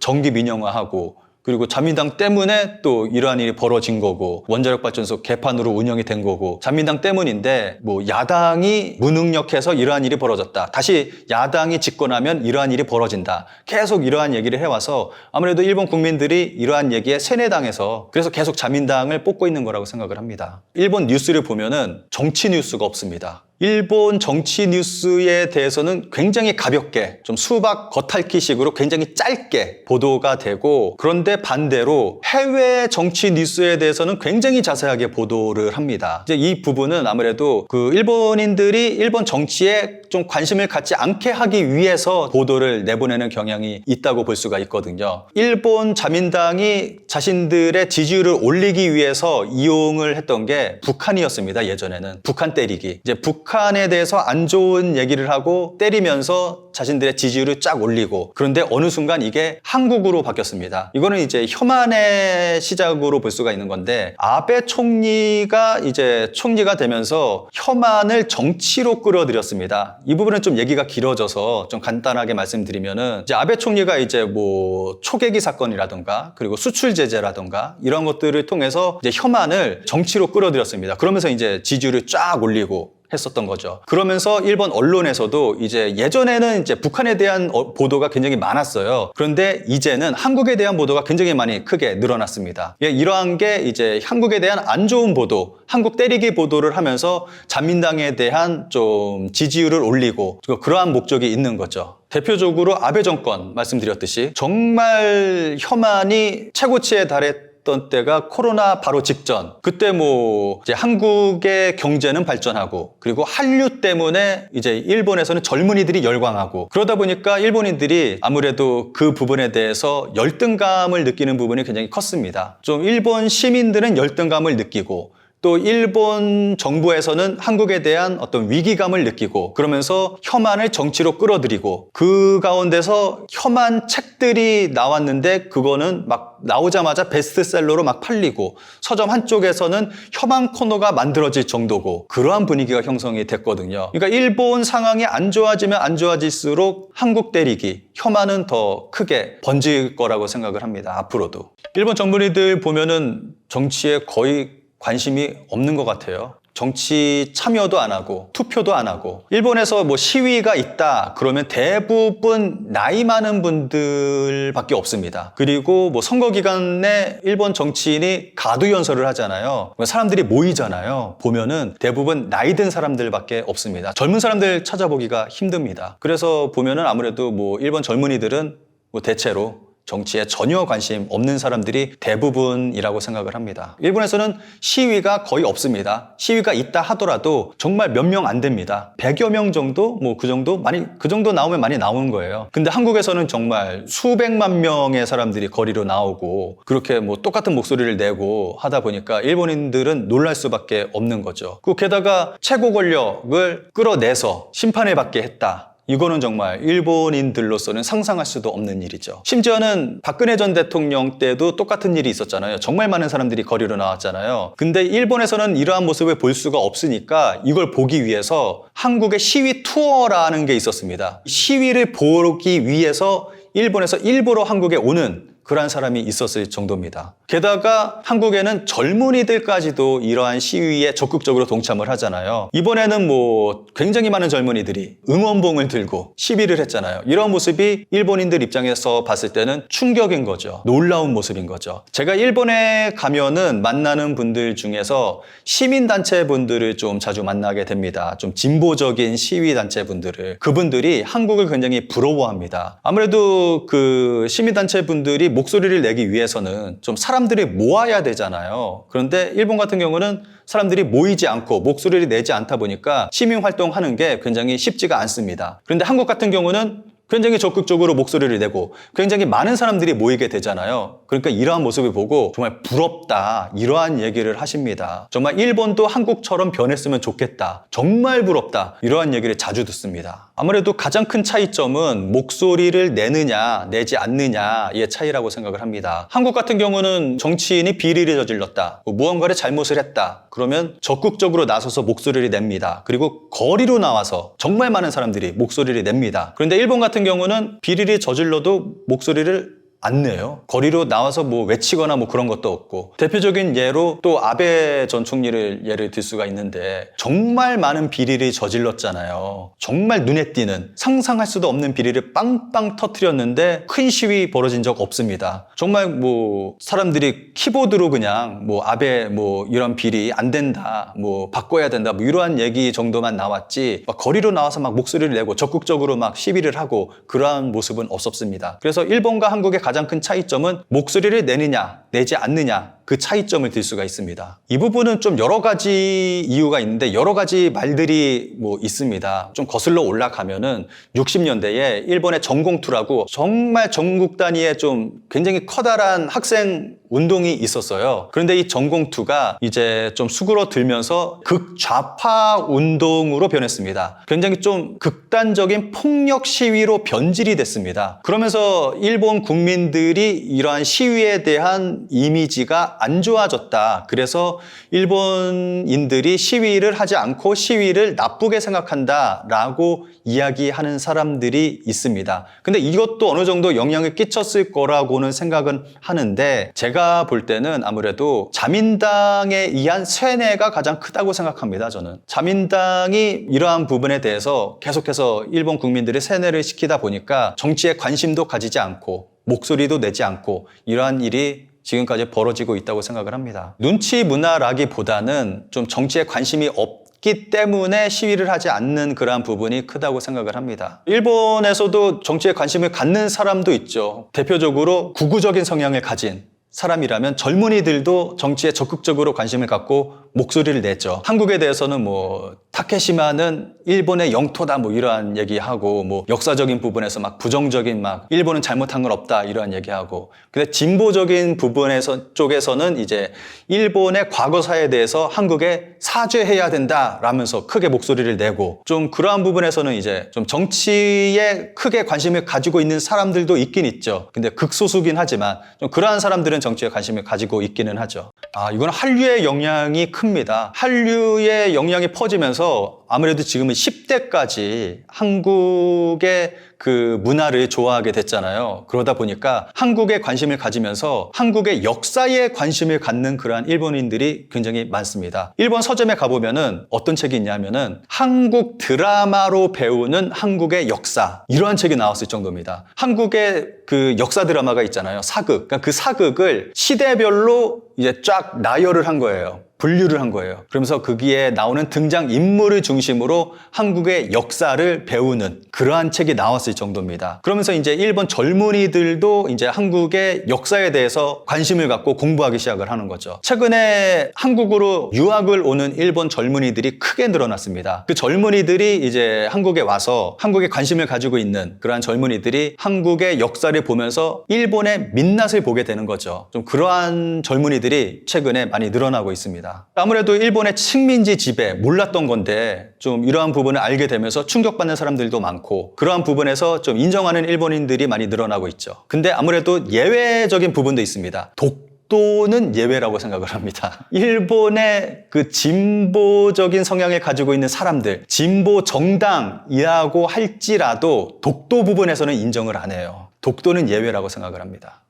전기 민영화하고 그리고 자민당 때문에 또 이러한 일이 벌어진 거고 원자력 발전소 개판으로 운영이 된 거고 자민당 때문인데 야당이 무능력해서 이러한 일이 벌어졌다. 다시 야당이 집권하면 이러한 일이 벌어진다. 계속 이러한 얘기를 해와서 아무래도 일본 국민들이 이러한 얘기에 세뇌당해서 그래서 계속 자민당을 뽑고 있는 거라고 생각을 합니다. 일본 뉴스를 보면은 정치 뉴스가 없습니다. 일본 정치 뉴스에 대해서는 굉장히 가볍게 좀 수박 겉핥기식으로 굉장히 짧게 보도가 되고 그런데 반대로 해외 정치 뉴스에 대해서는 굉장히 자세하게 보도를 합니다. 이제 이 부분은 아무래도 일본인들이 일본 정치에 좀 관심을 갖지 않게 하기 위해서 보도를 내보내는 경향이 있다고 볼 수가 있거든요. 일본 자민당이 자신들의 지지율을 올리기 위해서 이용을 했던 게 북한이었습니다. 예전에는 북한 때리기. 이제 북한에 대해서 안 좋은 얘기를 하고 때리면서 자신들의 지지율을 쫙 올리고, 그런데 어느 순간 이게 한국으로 바뀌었습니다. 이거는 이제 혐한의 시작으로 볼 수가 있는 건데, 아베 총리가 이제 총리가 되면서 혐한을 정치로 끌어들였습니다. 이 부분은 좀 얘기가 길어져서 좀 간단하게 말씀드리면은, 이제 아베 총리가 이제 뭐 초계기 사건이라던가 그리고 수출 제재라던가 이런 것들을 통해서 이제 혐한을 정치로 끌어들였습니다. 그러면서 이제 지지율을 쫙 올리고 했었던 거죠. 그러면서 일본 언론에서도 이제 예전에는 이제 북한에 대한 보도가 굉장히 많았어요. 그런데 이제는 한국에 대한 보도가 굉장히 많이 크게 늘어났습니다. 이러한 게 이제 한국에 대한 안 좋은 보도, 한국 때리기 보도를 하면서 자민당에 대한 좀 지지율을 올리고 그러한 목적이 있는 거죠. 대표적으로 아베 정권 말씀드렸듯이 정말 혐한이 최고치에 달했던 때가 코로나 바로 직전. 그때 뭐 이제 한국의 경제는 발전하고, 그리고 한류 때문에 이제 일본에서는 젊은이들이 열광하고, 그러다 보니까 일본인들이 아무래도 그 부분에 대해서 열등감을 느끼는 부분이 굉장히 컸습니다. 좀 일본 시민들은 열등감을 느끼고, 또 일본 정부에서는 한국에 대한 어떤 위기감을 느끼고, 그러면서 혐한을 정치로 끌어들이고, 그 가운데서 혐한 책들이 나왔는데 그거는 막 나오자마자 베스트셀러로 막 팔리고, 서점 한쪽에서는 혐한 코너가 만들어질 정도고, 그러한 분위기가 형성이 됐거든요. 그러니까 일본 상황이 안 좋아지면 안 좋아질수록 한국 때리기, 혐한은 더 크게 번질 거라고 생각을 합니다. 앞으로도. 일본 젊은이들 보면은 정치에 거의 관심이 없는 것 같아요. 정치 참여도 안 하고 투표도 안 하고. 일본에서 뭐 시위가 있다 그러면 대부분 나이 많은 분들밖에 없습니다. 그리고 뭐 선거 기간에 일본 정치인이 가두연설을 하잖아요. 사람들이 모이잖아요. 보면은 대부분 나이 든 사람들밖에 없습니다. 젊은 사람들 찾아보기가 힘듭니다. 그래서 보면은 아무래도 뭐 일본 젊은이들은 뭐 대체로 정치에 전혀 관심 없는 사람들이 대부분이라고 생각을 합니다. 일본에서는 시위가 거의 없습니다. 시위가 있다 하더라도 정말 몇 명 안 됩니다. 100여 명 정도? 뭐 그 정도 나오면 많이 나오는 거예요. 근데 한국에서는 정말 수백만 명의 사람들이 거리로 나오고, 그렇게 뭐 똑같은 목소리를 내고 하다 보니까 일본인들은 놀랄 수밖에 없는 거죠. 게다가 최고 권력을 끌어내서 심판을 받게 했다. 이거는 정말 일본인들로서는 상상할 수도 없는 일이죠. 심지어는 박근혜 전 대통령 때도 똑같은 일이 있었잖아요. 정말 많은 사람들이 거리로 나왔잖아요. 근데 일본에서는 이러한 모습을 볼 수가 없으니까 이걸 보기 위해서 한국의 시위 투어라는 게 있었습니다. 시위를 보기 위해서 일본에서 일부러 한국에 오는 그러한 사람이 있었을 정도입니다. 게다가 한국에는 젊은이들까지도 이러한 시위에 적극적으로 동참을 하잖아요. 이번에는 뭐 굉장히 많은 젊은이들이 응원봉을 들고 시위를 했잖아요. 이런 모습이 일본인들 입장에서 봤을 때는 충격인 거죠. 놀라운 모습인 거죠. 제가 일본에 가면은 만나는 분들 중에서 시민단체 분들을 좀 자주 만나게 됩니다. 좀 진보적인 시위단체 분들을. 그분들이 한국을 굉장히 부러워합니다. 아무래도 그 시민단체 분들이 목소리를 내기 위해서는 좀 사람들이 모아야 되잖아요. 그런데 일본 같은 경우는 사람들이 모이지 않고 목소리를 내지 않다 보니까 시민 활동하는 게 굉장히 쉽지가 않습니다. 그런데 한국 같은 경우는 굉장히 적극적으로 목소리를 내고 굉장히 많은 사람들이 모이게 되잖아요. 그러니까 이러한 모습을 보고 정말 부럽다, 이러한 얘기를 하십니다. 정말 일본도 한국처럼 변했으면 좋겠다, 정말 부럽다, 이러한 얘기를 자주 듣습니다. 아무래도 가장 큰 차이점은 목소리를 내느냐 내지 않느냐의 차이라고 생각을 합니다. 한국 같은 경우는 정치인이 비리를 저질렀다, 무언가를 잘못을 했다 그러면 적극적으로 나서서 목소리를 냅니다. 그리고 거리로 나와서 정말 많은 사람들이 목소리를 냅니다. 그런데 일본 같은 경우는 비리를 저질러도 목소리를 안 내요. 거리로 나와서 뭐 외치거나 뭐 그런 것도 없고. 대표적인 예로 또 아베 전 총리를 예를 들 수가 있는데, 정말 많은 비리를 저질렀잖아요. 정말 눈에 띄는, 상상할 수도 없는 비리를 빵빵 터뜨렸는데 큰 시위 벌어진 적 없습니다. 정말 뭐 사람들이 키보드로 그냥 뭐 아베 뭐 이런 비리 안 된다, 뭐 바꿔야 된다, 뭐 이러한 얘기 정도만 나왔지, 막 거리로 나와서 막 목소리를 내고 적극적으로 막 시위를 하고 그러한 모습은 없었습니다. 그래서 일본과 한국의 가장 큰 차이점은 목소리를 내느냐 내지 않느냐, 그 차이점을 들 수가 있습니다. 이 부분은 좀 여러 가지 이유가 있는데 여러 가지 말들이 뭐 있습니다. 좀 거슬러 올라가면은 60년대에 일본의 전공투라고 정말 전국 단위의 좀 굉장히 커다란 학생 운동이 있었어요. 그런데 이 전공투가 이제 좀 수그러들면서 극좌파 운동으로 변했습니다. 굉장히 좀 극단적인 폭력 시위로 변질이 됐습니다. 그러면서 일본 국민들이 이러한 시위에 대한 이미지가 안 좋아졌다. 그래서 일본인들이 시위를 하지 않고 시위를 나쁘게 생각한다라고 이야기하는 사람들이 있습니다. 근데 이것도 어느 정도 영향을 끼쳤을 거라고는 생각은 하는데 제가 볼 때는 아무래도 자민당에 의한 쇠뇌가 가장 크다고 생각합니다. 저는 자민당이 이러한 부분에 대해서 계속해서 일본 국민들을 세뇌를 시키다 보니까 정치에 관심도 가지지 않고 목소리도 내지 않고 이러한 일이 지금까지 벌어지고 있다고 생각을 합니다. 눈치 문화라기보다는 좀 정치에 관심이 없기 때문에 시위를 하지 않는 그러한 부분이 크다고 생각을 합니다. 일본에서도 정치에 관심을 갖는 사람도 있죠. 대표적으로 구구적인 성향을 가진 사람이라면 젊은이들도 정치에 적극적으로 관심을 갖고 목소리를 냈죠. 한국에 대해서는 뭐 타케시마는 일본의 영토다 뭐 이러한 얘기하고 뭐 역사적인 부분에서 막 부정적인 막 일본은 잘못한 건 없다 이러한 얘기하고 근데 진보적인 부분에서 쪽에서는 이제 일본의 과거사에 대해서 한국에 사죄해야 된다라면서 크게 목소리를 내고 좀 그러한 부분에서는 이제 좀 정치에 크게 관심을 가지고 있는 사람들도 있긴 있죠. 근데 극소수긴 하지만 좀 그러한 사람들은 정치에 관심을 가지고 있기는 하죠. 이건 한류의 영향이 큽니다. 한류의 영향이 퍼지면서 아무래도 지금은 10대까지 한국의 그 문화를 좋아하게 됐잖아요. 그러다 보니까 한국에 관심을 가지면서 한국의 역사에 관심을 갖는 그러한 일본인들이 굉장히 많습니다. 일본 서점에 가보면은 어떤 책이 있냐면은 한국 드라마로 배우는 한국의 역사 이러한 책이 나왔을 정도입니다. 한국의 그 역사 드라마가 있잖아요. 사극. 그러니까 그 사극을 시대별로 이제 쫙 나열을 한 거예요. 분류를 한 거예요. 그러면서 거기에 나오는 등장 인물을 중심으로 한국의 역사를 배우는 그러한 책이 나왔을 정도입니다. 그러면서 이제 일본 젊은이들도 이제 한국의 역사에 대해서 관심을 갖고 공부하기 시작을 하는 거죠. 최근에 한국으로 유학을 오는 일본 젊은이들이 크게 늘어났습니다. 그 젊은이들이 이제 한국에 와서 한국에 관심을 가지고 있는 그러한 젊은이들이 한국의 역사를 보면서 일본의 민낯을 보게 되는 거죠. 좀 그러한 젊은이들이 최근에 많이 늘어나고 있습니다. 아무래도 일본의 식민지 지배 몰랐던 건데 좀 이러한 부분을 알게 되면서 충격받는 사람들도 많고 그러한 부분에서 좀 인정하는 일본인들이 많이 늘어나고 있죠. 근데 아무래도 예외적인 부분도 있습니다. 독도는 예외라고 생각을 합니다. 일본의 그 진보적인 성향을 가지고 있는 사람들, 진보 정당이라고 할지라도 독도 부분에서는 인정을 안 해요. 독도는 예외라고 생각을 합니다.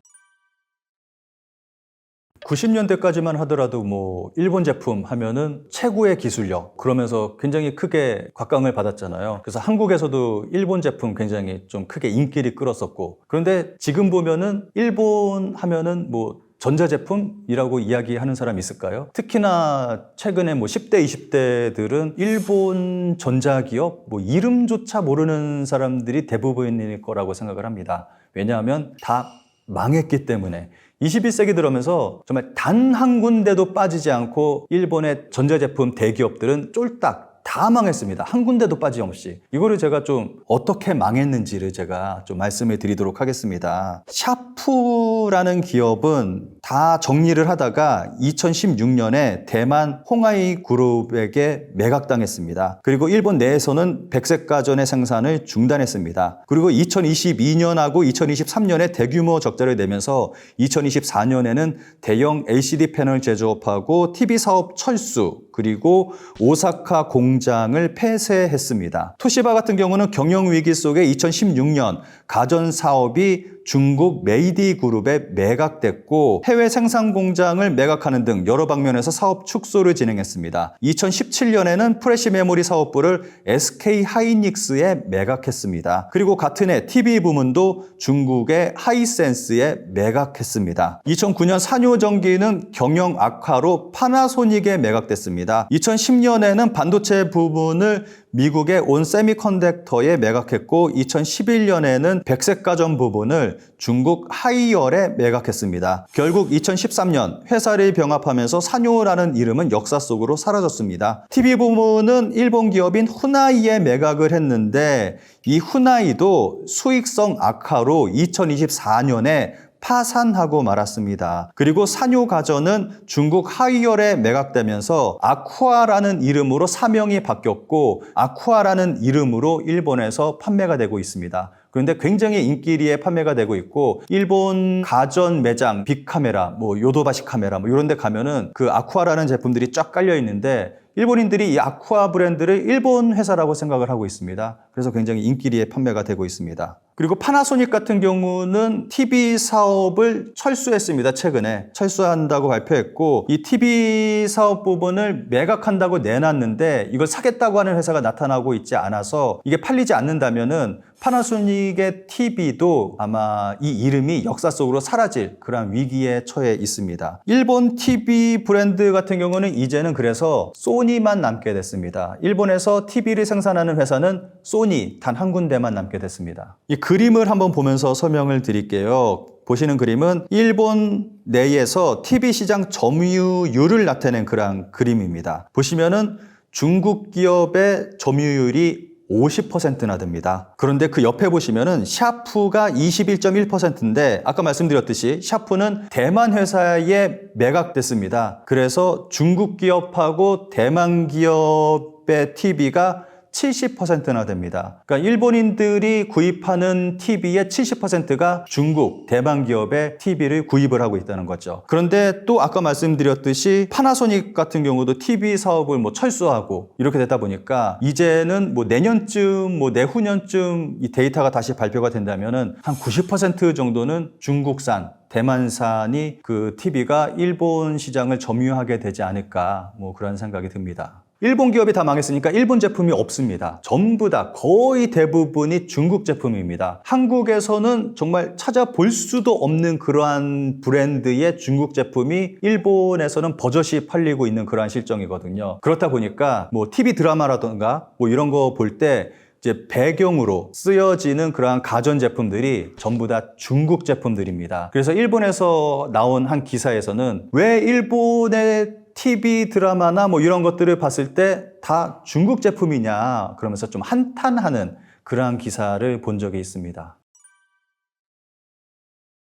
90년대까지만 하더라도 뭐 일본 제품 하면은 최고의 기술력 그러면서 굉장히 크게 곽강을 받았잖아요. 그래서 한국에서도 일본 제품 굉장히 좀 크게 인기를 끌었었고 그런데 지금 보면은 일본 하면은 뭐 전자제품이라고 이야기하는 사람이 있을까요? 특히나 최근에 뭐 10대, 20대들은 일본 전자기업 뭐 이름조차 모르는 사람들이 대부분일 거라고 생각을 합니다. 왜냐하면 다 망했기 때문에 21세기 들어오면서 정말 단 한 군데도 빠지지 않고 일본의 전자제품 대기업들은 쫄딱 다 망했습니다. 한 군데도 빠짐없이. 이거를 제가 좀 어떻게 망했는지를 제가 좀 말씀을 드리도록 하겠습니다. 샤프라는 기업은 다 정리를 하다가 2016년에 대만 홍하이 그룹에게 매각당했습니다. 그리고 일본 내에서는 백색가전의 생산을 중단했습니다. 그리고 2022년하고 2023년에 대규모 적자를 내면서 2024년에는 대형 LCD 패널 제조업하고 TV 사업 철수 그리고 오사카 공장을 폐쇄했습니다. 토시바 같은 경우는 경영위기 속에 2016년 가전사업이 중국 메이디 그룹에 매각됐고 해외 생산 공장을 매각하는 등 여러 방면에서 사업 축소를 진행했습니다. 2017년에는 프레시 메모리 사업부를 SK 하이닉스에 매각했습니다. 그리고 같은 해 TV 부문도 중국의 하이센스에 매각했습니다. 2009년 산요전기는 경영 악화로 파나소닉에 매각됐습니다. 2010년에는 반도체 부문을 미국의 온 세미컨덕터에 매각했고 2011년에는 백색 가전 부분을 중국 하이얼에 매각했습니다. 결국 2013년 회사를 병합하면서 산요라는 이름은 역사 속으로 사라졌습니다. TV 부문은 일본 기업인 후나이에 매각을 했는데 이 후나이도 수익성 악화로 2024년에 파산하고 말았습니다. 그리고 산요가전은 중국 하이얼에 매각되면서 아쿠아라는 이름으로 사명이 바뀌었고 아쿠아라는 이름으로 일본에서 판매가 되고 있습니다. 그런데 굉장히 인기리에 판매가 되고 있고 일본 가전 매장 빅카메라, 요도바시 카메라 이런 데 가면은 그 아쿠아라는 제품들이 쫙 깔려 있는데 일본인들이 이 아쿠아 브랜드를 일본 회사라고 생각을 하고 있습니다. 그래서 굉장히 인기리에 판매가 되고 있습니다. 그리고 파나소닉 같은 경우는 TV 사업을 철수했습니다. 최근에 철수한다고 발표했고 이 TV 사업 부분을 매각한다고 내놨는데 이걸 사겠다고 하는 회사가 나타나고 있지 않아서 이게 팔리지 않는다면은 파나소닉의 TV도 아마 이 이름이 역사 속으로 사라질 그런 위기에 처해 있습니다. 일본 TV 브랜드 같은 경우는 이제는 그래서 소니만 남게 됐습니다. 일본에서 TV를 생산하는 회사는 소니 단 한 군데만 남게 됐습니다. 이 그림을 한번 보면서 설명을 드릴게요. 보시는 그림은 일본 내에서 TV 시장 점유율을 나타낸 그런 그림입니다. 보시면은 중국 기업의 점유율이 50%나 됩니다. 그런데 그 옆에 보시면은 샤프가 21.1%인데 아까 말씀드렸듯이 샤프는 대만 회사에 매각됐습니다. 그래서 중국 기업하고 대만 기업의 TV가 70%나 됩니다. 그러니까 일본인들이 구입하는 TV의 70%가 중국, 대만 기업의 TV를 구입을 하고 있다는 거죠. 그런데 또 아까 말씀드렸듯이 파나소닉 같은 경우도 TV 사업을 철수하고 이렇게 되다 보니까 이제는 내년쯤, 내후년쯤 이 데이터가 다시 발표가 된다면은 한 90% 정도는 중국산, 대만산이 그 TV가 일본 시장을 점유하게 되지 않을까 그런 생각이 듭니다. 일본 기업이 다 망했으니까 일본 제품이 없습니다. 전부 다 거의 대부분이 중국 제품입니다. 한국에서는 정말 찾아볼 수도 없는 그러한 브랜드의 중국 제품이 일본에서는 버젓이 팔리고 있는 그러한 실정이거든요. 그렇다 보니까 TV 드라마라던가 이런 거 볼 때 이제 배경으로 쓰여지는 그러한 가전 제품들이 전부 다 중국 제품들입니다. 그래서 일본에서 나온 한 기사에서는 왜 일본의 TV 드라마나 이런 것들을 봤을 때 다 중국 제품이냐 그러면서 좀 한탄하는 그러한 기사를 본 적이 있습니다.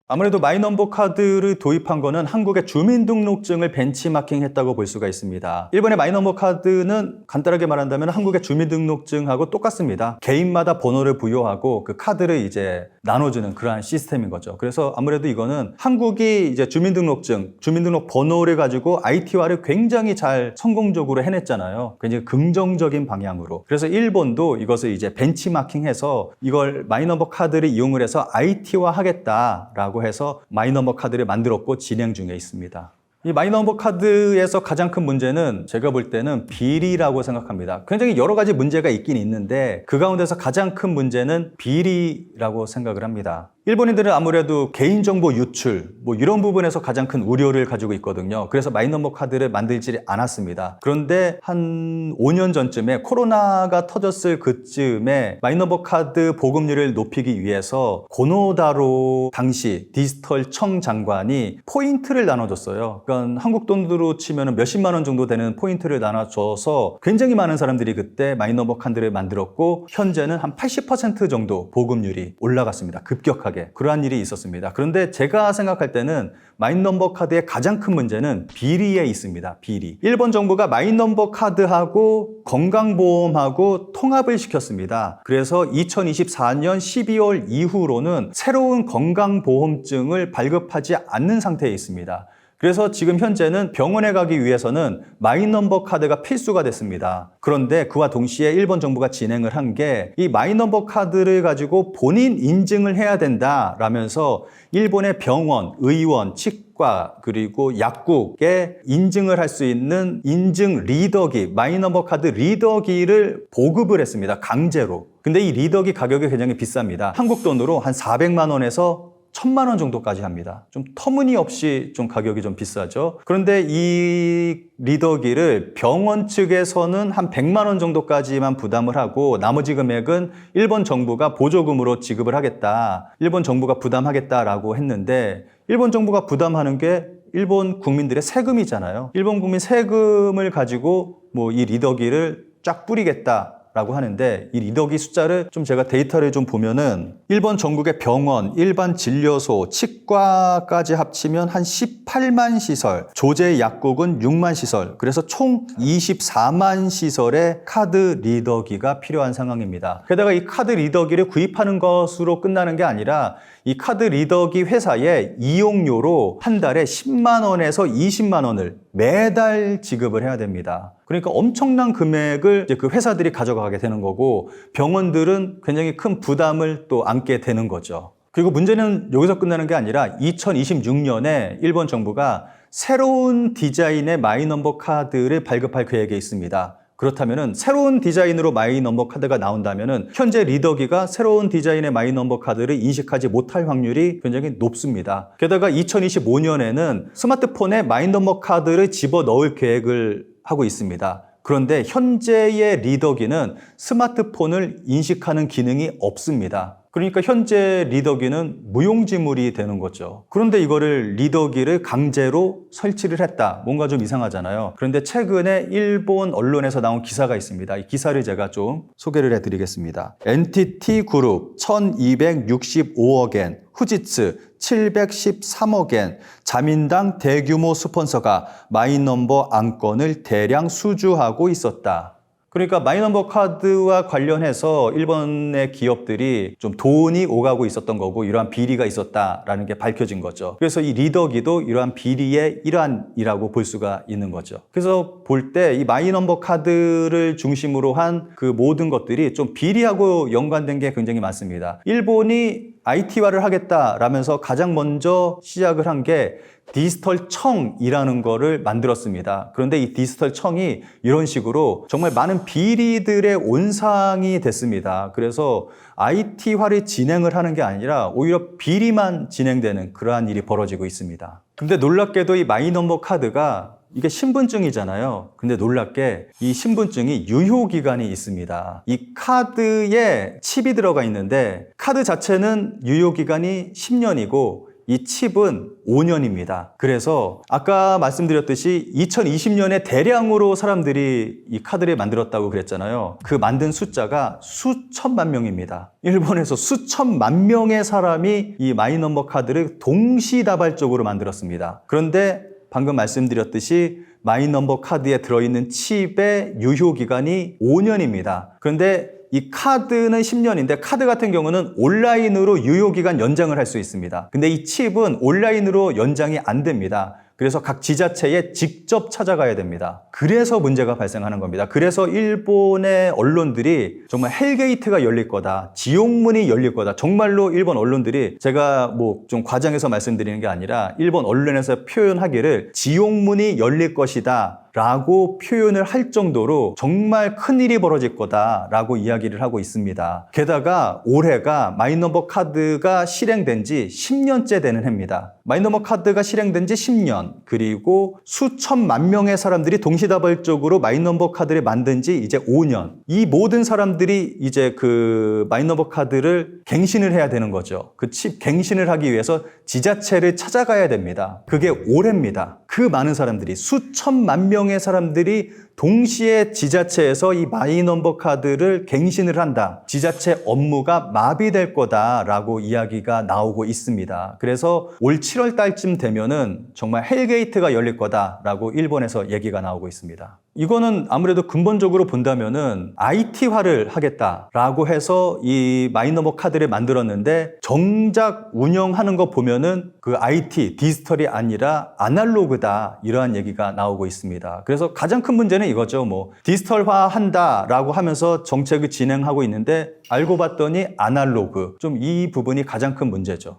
아무래도 마이넘버 카드를 도입한 거는 한국의 주민등록증을 벤치마킹 했다고 볼 수가 있습니다. 일본의 마이넘버 카드는 간단하게 말한다면 한국의 주민등록증하고 똑같습니다. 개인마다 번호를 부여하고 그 카드를 이제 나눠주는 그러한 시스템인 거죠. 그래서 아무래도 이거는 한국이 이제 주민등록증, 주민등록 번호를 가지고 IT화를 굉장히 잘 성공적으로 해냈잖아요. 굉장히 긍정적인 방향으로. 그래서 일본도 이것을 이제 벤치마킹해서 이걸 마이넘버 카드를 이용을 해서 IT화 하겠다라고 해서 마이넘버 카드를 만들었고 진행 중에 있습니다. 이 마이넘버 카드에서 가장 큰 문제는 제가 볼 때는 비리라고 생각합니다. 굉장히 여러 가지 문제가 있긴 있는데 그 가운데서 가장 큰 문제는 비리라고 생각을 합니다. 일본인들은 아무래도 개인정보 유출 이런 부분에서 가장 큰 우려를 가지고 있거든요. 그래서 마이넘버 카드를 만들지 않았습니다. 그런데 한 5년 전쯤에 코로나가 터졌을 그쯤에 마이넘버 카드 보급률을 높이기 위해서 고노다로 당시 디지털 청 장관이 포인트를 나눠줬어요. 그러니까 한국 돈으로 치면 몇십만 원 정도 되는 포인트를 나눠줘서 굉장히 많은 사람들이 그때 마이넘버 카드를 만들었고 현재는 한 80% 정도 보급률이 올라갔습니다. 급격하게. 그러한 일이 있었습니다. 그런데 제가 생각할 때는 마이넘버 카드의 가장 큰 문제는 비리에 있습니다. 비리. 일본 정부가 마이넘버 카드하고 건강보험하고 통합을 시켰습니다. 그래서 2024년 12월 이후로는 새로운 건강보험증을 발급하지 않는 상태에 있습니다. 그래서 지금 현재는 병원에 가기 위해서는 마이넘버 카드가 필수가 됐습니다. 그런데 그와 동시에 일본 정부가 진행을 한 게 이 마이넘버 카드를 가지고 본인 인증을 해야 된다라면서 일본의 병원, 의원, 치과 그리고 약국에 인증을 할 수 있는 인증 리더기, 마이넘버 카드 리더기를 보급을 했습니다. 강제로. 근데 이 리더기 가격이 굉장히 비쌉니다. 한국 돈으로 한 400만 원에서 1,000만 원 정도까지 합니다. 좀 터무니없이 좀 가격이 좀 비싸죠. 그런데 이 리더기를 병원 측에서는 한 100만 원 정도까지만 부담을 하고 나머지 금액은 일본 정부가 보조금으로 지급을 하겠다. 일본 정부가 부담하겠다라고 했는데 일본 정부가 부담하는 게 일본 국민들의 세금이잖아요. 일본 국민 세금을 가지고 뭐 이 리더기를 쫙 뿌리겠다라고 하는데 이 리더기 숫자를 좀 제가 데이터를 좀 보면은 일본 전국의 병원, 일반 진료소, 치과까지 합치면 한 18만 시설, 조제 약국은 6만 시설, 그래서 총 24만 시설의 카드 리더기가 필요한 상황입니다. 게다가 이 카드 리더기를 구입하는 것으로 끝나는 게 아니라 이 카드 리더기 회사에 이용료로 한 달에 10만 원에서 20만 원을 매달 지급을 해야 됩니다. 그러니까 엄청난 금액을 이제 그 회사들이 가져가게 되는 거고 병원들은 굉장히 큰 부담을 또 안게 되는 거죠. 그리고 문제는 여기서 끝나는 게 아니라 2026년에 일본 정부가 새로운 디자인의 마이넘버 카드를 발급할 계획에 있습니다. 그렇다면은 새로운 디자인으로 마이넘버 카드가 나온다면은 현재 리더기가 새로운 디자인의 마이넘버 카드를 인식하지 못할 확률이 굉장히 높습니다. 게다가 2025년에는 스마트폰에 마이넘버 카드를 집어넣을 계획을 하고 있습니다. 그런데 현재의 리더기는 스마트폰을 인식하는 기능이 없습니다. 그러니까 현재 리더기는 무용지물이 되는 거죠. 그런데 이거를 리더기를 강제로 설치를 했다. 뭔가 좀 이상하잖아요. 그런데 최근에 일본 언론에서 나온 기사가 있습니다. 이 기사를 제가 좀 소개를 해드리겠습니다. NTT 그룹 1265억엔, 후지츠 713억엔, 자민당 대규모 스폰서가 마이넘버 안건을 대량 수주하고 있었다. 그러니까 마이넘버 카드와 관련해서 일본의 기업들이 좀 돈이 오가고 있었던 거고 이러한 비리가 있었다라는 게 밝혀진 거죠. 그래서 이 리더기도 이러한 비리의 일환이라고 볼 수가 있는 거죠. 그래서 볼 때 이 마이넘버 카드를 중심으로 한 그 모든 것들이 좀 비리하고 연관된 게 굉장히 많습니다. 일본이 IT화를 하겠다라면서 가장 먼저 시작을 한 게 디지털 청이라는 거를 만들었습니다. 그런데 이 디지털 청이 이런 식으로 정말 많은 비리들의 온상이 됐습니다. 그래서 IT화를 진행을 하는 게 아니라 오히려 비리만 진행되는 그러한 일이 벌어지고 있습니다. 근데 놀랍게도 이 마이넘버 카드가 이게 신분증이잖아요. 근데 놀랍게 이 신분증이 유효기간이 있습니다. 이 카드에 칩이 들어가 있는데 카드 자체는 유효기간이 10년이고 이 칩은 5년입니다. 그래서 아까 말씀드렸듯이 2020년에 대량으로 사람들이 이 카드를 만들었다고 그랬잖아요. 그 만든 숫자가 수천만 명입니다. 일본에서 수천만 명의 사람이 이 마이넘버 카드를 동시다발적으로 만들었습니다. 그런데 방금 말씀드렸듯이 마이넘버 카드에 들어있는 칩의 유효기간이 5년입니다. 그런데 이 카드는 10년인데 카드 같은 경우는 온라인으로 유효기간 연장을 할 수 있습니다. 근데 이 칩은 온라인으로 연장이 안 됩니다. 그래서 각 지자체에 직접 찾아가야 됩니다. 그래서 문제가 발생하는 겁니다. 그래서 일본의 언론들이 정말 헬게이트가 열릴 거다, 지옥문이 열릴 거다. 정말로 일본 언론들이 제가 뭐 좀 과장해서 말씀드리는 게 아니라 일본 언론에서 표현하기를 지옥문이 열릴 것이다 라고 표현을 할 정도로 정말 큰일이 벌어질 거다라고 이야기를 하고 있습니다. 게다가 올해가 마이넘버 카드가 실행된 지 10년째 되는 해입니다. 마이넘버 카드가 실행된 지 10년, 그리고 수천만 명의 사람들이 동시다발적으로 마이넘버 카드를 만든 지 이제 5년. 이 모든 사람들이 이제 그 마이넘버 카드를 갱신을 해야 되는 거죠. 그 칩 갱신을 하기 위해서 지자체를 찾아가야 됩니다. 그게 올해입니다. 그 많은 사람들이, 수천만 명의 사람들이 동시에 지자체에서 이 마이넘버 카드를 갱신을 한다. 지자체 업무가 마비될 거다라고 이야기가 나오고 있습니다. 그래서 올 7월 달쯤 되면은 정말 헬게이트가 열릴 거다라고 일본에서 얘기가 나오고 있습니다. 이거는 아무래도 근본적으로 본다면은 IT화를 하겠다라고 해서 이 마이넘버 카드를 만들었는데 정작 운영하는 거 보면은 그 IT, 디지털이 아니라 아날로그다, 이러한 얘기가 나오고 있습니다. 그래서 가장 큰 문제는 이거죠. 뭐 디지털화 한다라고 하면서 정책을 진행하고 있는데 알고 봤더니 아날로그. 좀 이 부분이 가장 큰 문제죠.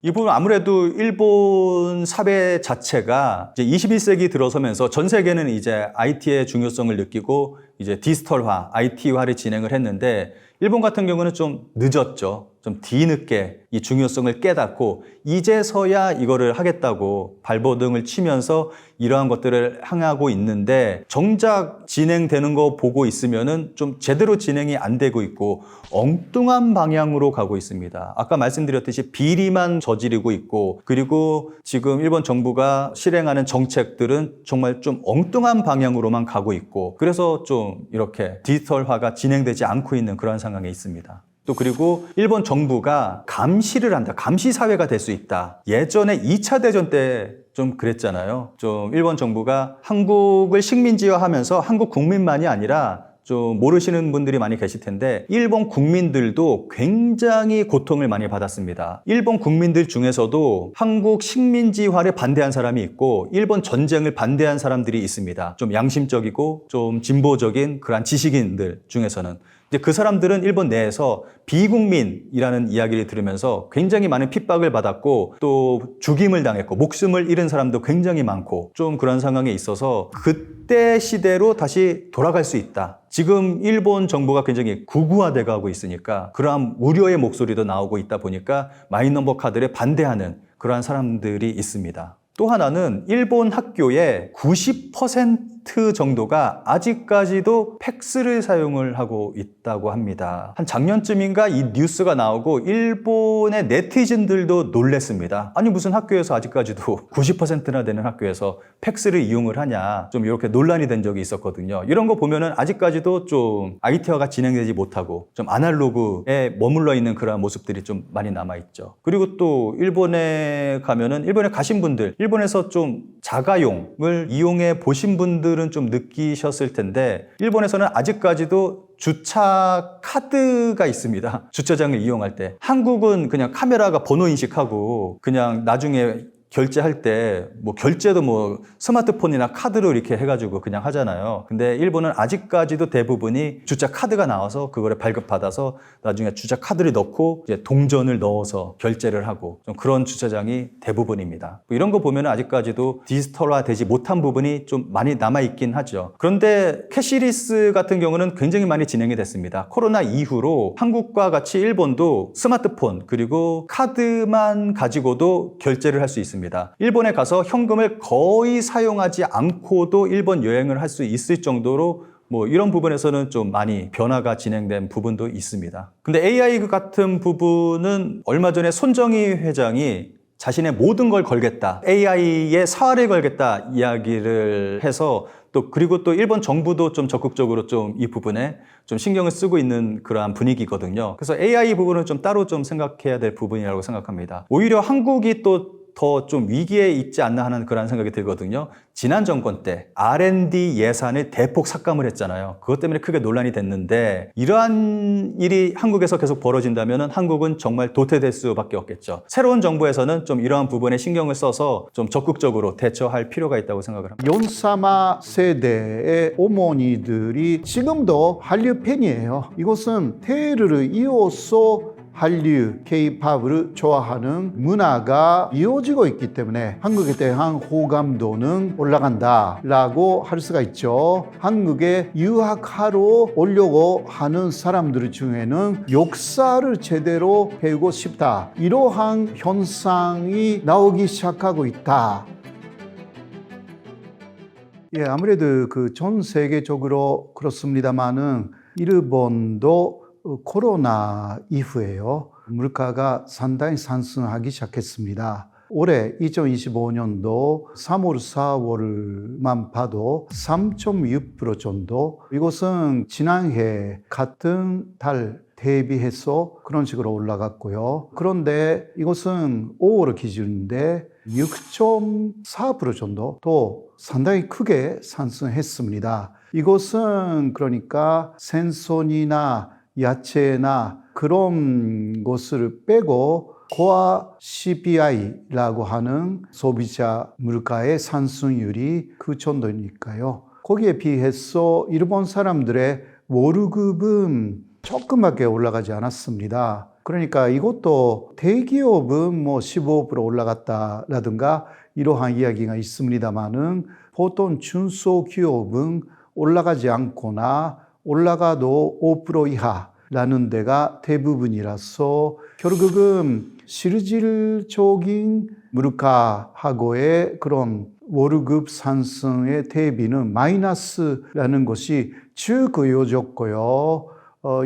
이 부분 아무래도 일본 사회 자체가 이제 21세기 들어서면서 전 세계는 이제 IT의 중요성을 느끼고 이제 디지털화, IT화를 진행을 했는데 일본 같은 경우는 좀 늦었죠. 좀 뒤늦게 이 중요성을 깨닫고 이제서야 이거를 하겠다고 발버둥을 치면서 이러한 것들을 향하고 있는데 정작 진행되는 거 보고 있으면은 좀 제대로 진행이 안 되고 있고 엉뚱한 방향으로 가고 있습니다. 아까 말씀드렸듯이 비리만 저지르고 있고 그리고 지금 일본 정부가 실행하는 정책들은 정말 좀 엉뚱한 방향으로만 가고 있고 그래서 좀 이렇게 디지털화가 진행되지 않고 있는 그런 상황에 있습니다. 또 그리고 일본 정부가 감시를 한다. 감시 사회가 될 수 있다. 예전에 2차 대전 때 좀 그랬잖아요. 좀 일본 정부가 한국을 식민지화하면서 한국 국민만이 아니라 좀 모르시는 분들이 많이 계실 텐데 일본 국민들도 굉장히 고통을 많이 받았습니다. 일본 국민들 중에서도 한국 식민지화를 반대한 사람이 있고 일본 전쟁을 반대한 사람들이 있습니다. 좀 양심적이고 좀 진보적인 그런 지식인들 중에서는 이제 그 사람들은 일본 내에서 비국민이라는 이야기를 들으면서 굉장히 많은 핍박을 받았고 또 죽임을 당했고 목숨을 잃은 사람도 굉장히 많고 좀 그런 상황에 있어서 그때 시대로 다시 돌아갈 수 있다. 지금 일본 정부가 굉장히 극우화돼 가고 있으니까 그러한 우려의 목소리도 나오고 있다 보니까 마이너버 카드를 반대하는 그러한 사람들이 있습니다. 또 하나는 일본 학교의 90% 정도가 아직까지도 팩스를 사용을 하고 있다고 합니다. 한 작년쯤인가 이 뉴스가 나오고 일본의 네티즌들도 놀랬습니다. 아니 무슨 학교에서 아직까지도 90%나 되는 학교에서 팩스를 이용을 하냐 좀 이렇게 논란이 된 적이 있었거든요. 이런 거 보면은 아직까지도 좀 IT화가 진행되지 못하고 좀 아날로그에 머물러 있는 그런 모습들이 좀 많이 남아있죠. 그리고 또 일본에 가면은 일본에 가신 분들 일본에서 좀 자가용을 이용해 보신 분들은 좀 느끼셨을 텐데 일본에서는 아직까지도 주차 카드가 있습니다. 주차장을 이용할 때. 한국은 그냥 카메라가 번호 인식하고 그냥 나중에 결제할 때 뭐 결제도 뭐 스마트폰이나 카드로 이렇게 해가지고 그냥 하잖아요. 근데 일본은 아직까지도 대부분이 주차 카드가 나와서 그거를 발급받아서 나중에 주차 카드를 넣고 이제 동전을 넣어서 결제를 하고 좀 그런 주차장이 대부분입니다. 이런 거 보면 아직까지도 디지털화 되지 못한 부분이 좀 많이 남아있긴 하죠. 그런데 캐시리스 같은 경우는 굉장히 많이 진행이 됐습니다. 코로나 이후로 한국과 같이 일본도 스마트폰 그리고 카드만 가지고도 결제를 할 수 있습니다. 일본에 가서 현금을 거의 사용하지 않고도 일본 여행을 할 수 있을 정도로 뭐 이런 부분에서는 좀 많이 변화가 진행된 부분도 있습니다. 근데 AI 같은 부분은 얼마 전에 손정희 회장이 자신의 모든 걸 걸겠다. AI에 사활을 걸겠다 이야기를 해서 그리고 또 일본 정부도 좀 적극적으로 좀 이 부분에 좀 신경을 쓰고 있는 그러한 분위기거든요. 그래서 AI 부분은 좀 따로 좀 생각해야 될 부분이라고 생각합니다. 오히려 한국이 또 더 좀 위기에 있지 않나 하는 그런 생각이 들거든요. 지난 정권 때 R&D 예산을 대폭 삭감을 했잖아요. 그것 때문에 크게 논란이 됐는데 이러한 일이 한국에서 계속 벌어진다면 한국은 정말 도태될 수밖에 없겠죠. 새로운 정부에서는 좀 이러한 부분에 신경을 써서 좀 적극적으로 대처할 필요가 있다고 생각을 합니다. 연사마 세대의 어머니들이 지금도 한류 팬이에요. 이것은 테일을 이어서 한류, K-팝을 좋아하는 문화가 이어지고 있기 때문에 한국에 대한 호감도는 올라간다라고 할 수가 있죠. 한국에 유학하러 오려고 하는 사람들 중에는 역사를 제대로 배우고 싶다. 이러한 현상이 나오기 시작하고 있다. 예, 아무래도 전 세계적으로 그렇습니다만은 일본도 코로나 이후에요. 물가가 상당히 상승하기 시작했습니다. 올해 2025년도 3월, 4월만 봐도 3.6% 정도. 이것은 지난해 같은 달 대비해서 그런 식으로 올라갔고요. 그런데 이것은 5월 기준인데 6.4% 정도 또 상당히 크게 상승했습니다. 이것은 그러니까 생선이나 야채나 그런 것을 빼고 코어 CPI라고 하는 소비자 물가의 상승률이 그 정도니까요. 거기에 비해서 일본 사람들의 월급은 조금밖에 올라가지 않았습니다. 그러니까 이것도 대기업은 15% 올라갔다라든가 이러한 이야기가 있습니다만은 보통 중소기업은 올라가지 않거나 올라가도 5% 이하라는 데가 대부분이라서 결국은 실질적인 물가하고의 그런 월급 상승의 대비는 마이너스라는 것이 쭉 이어졌고요.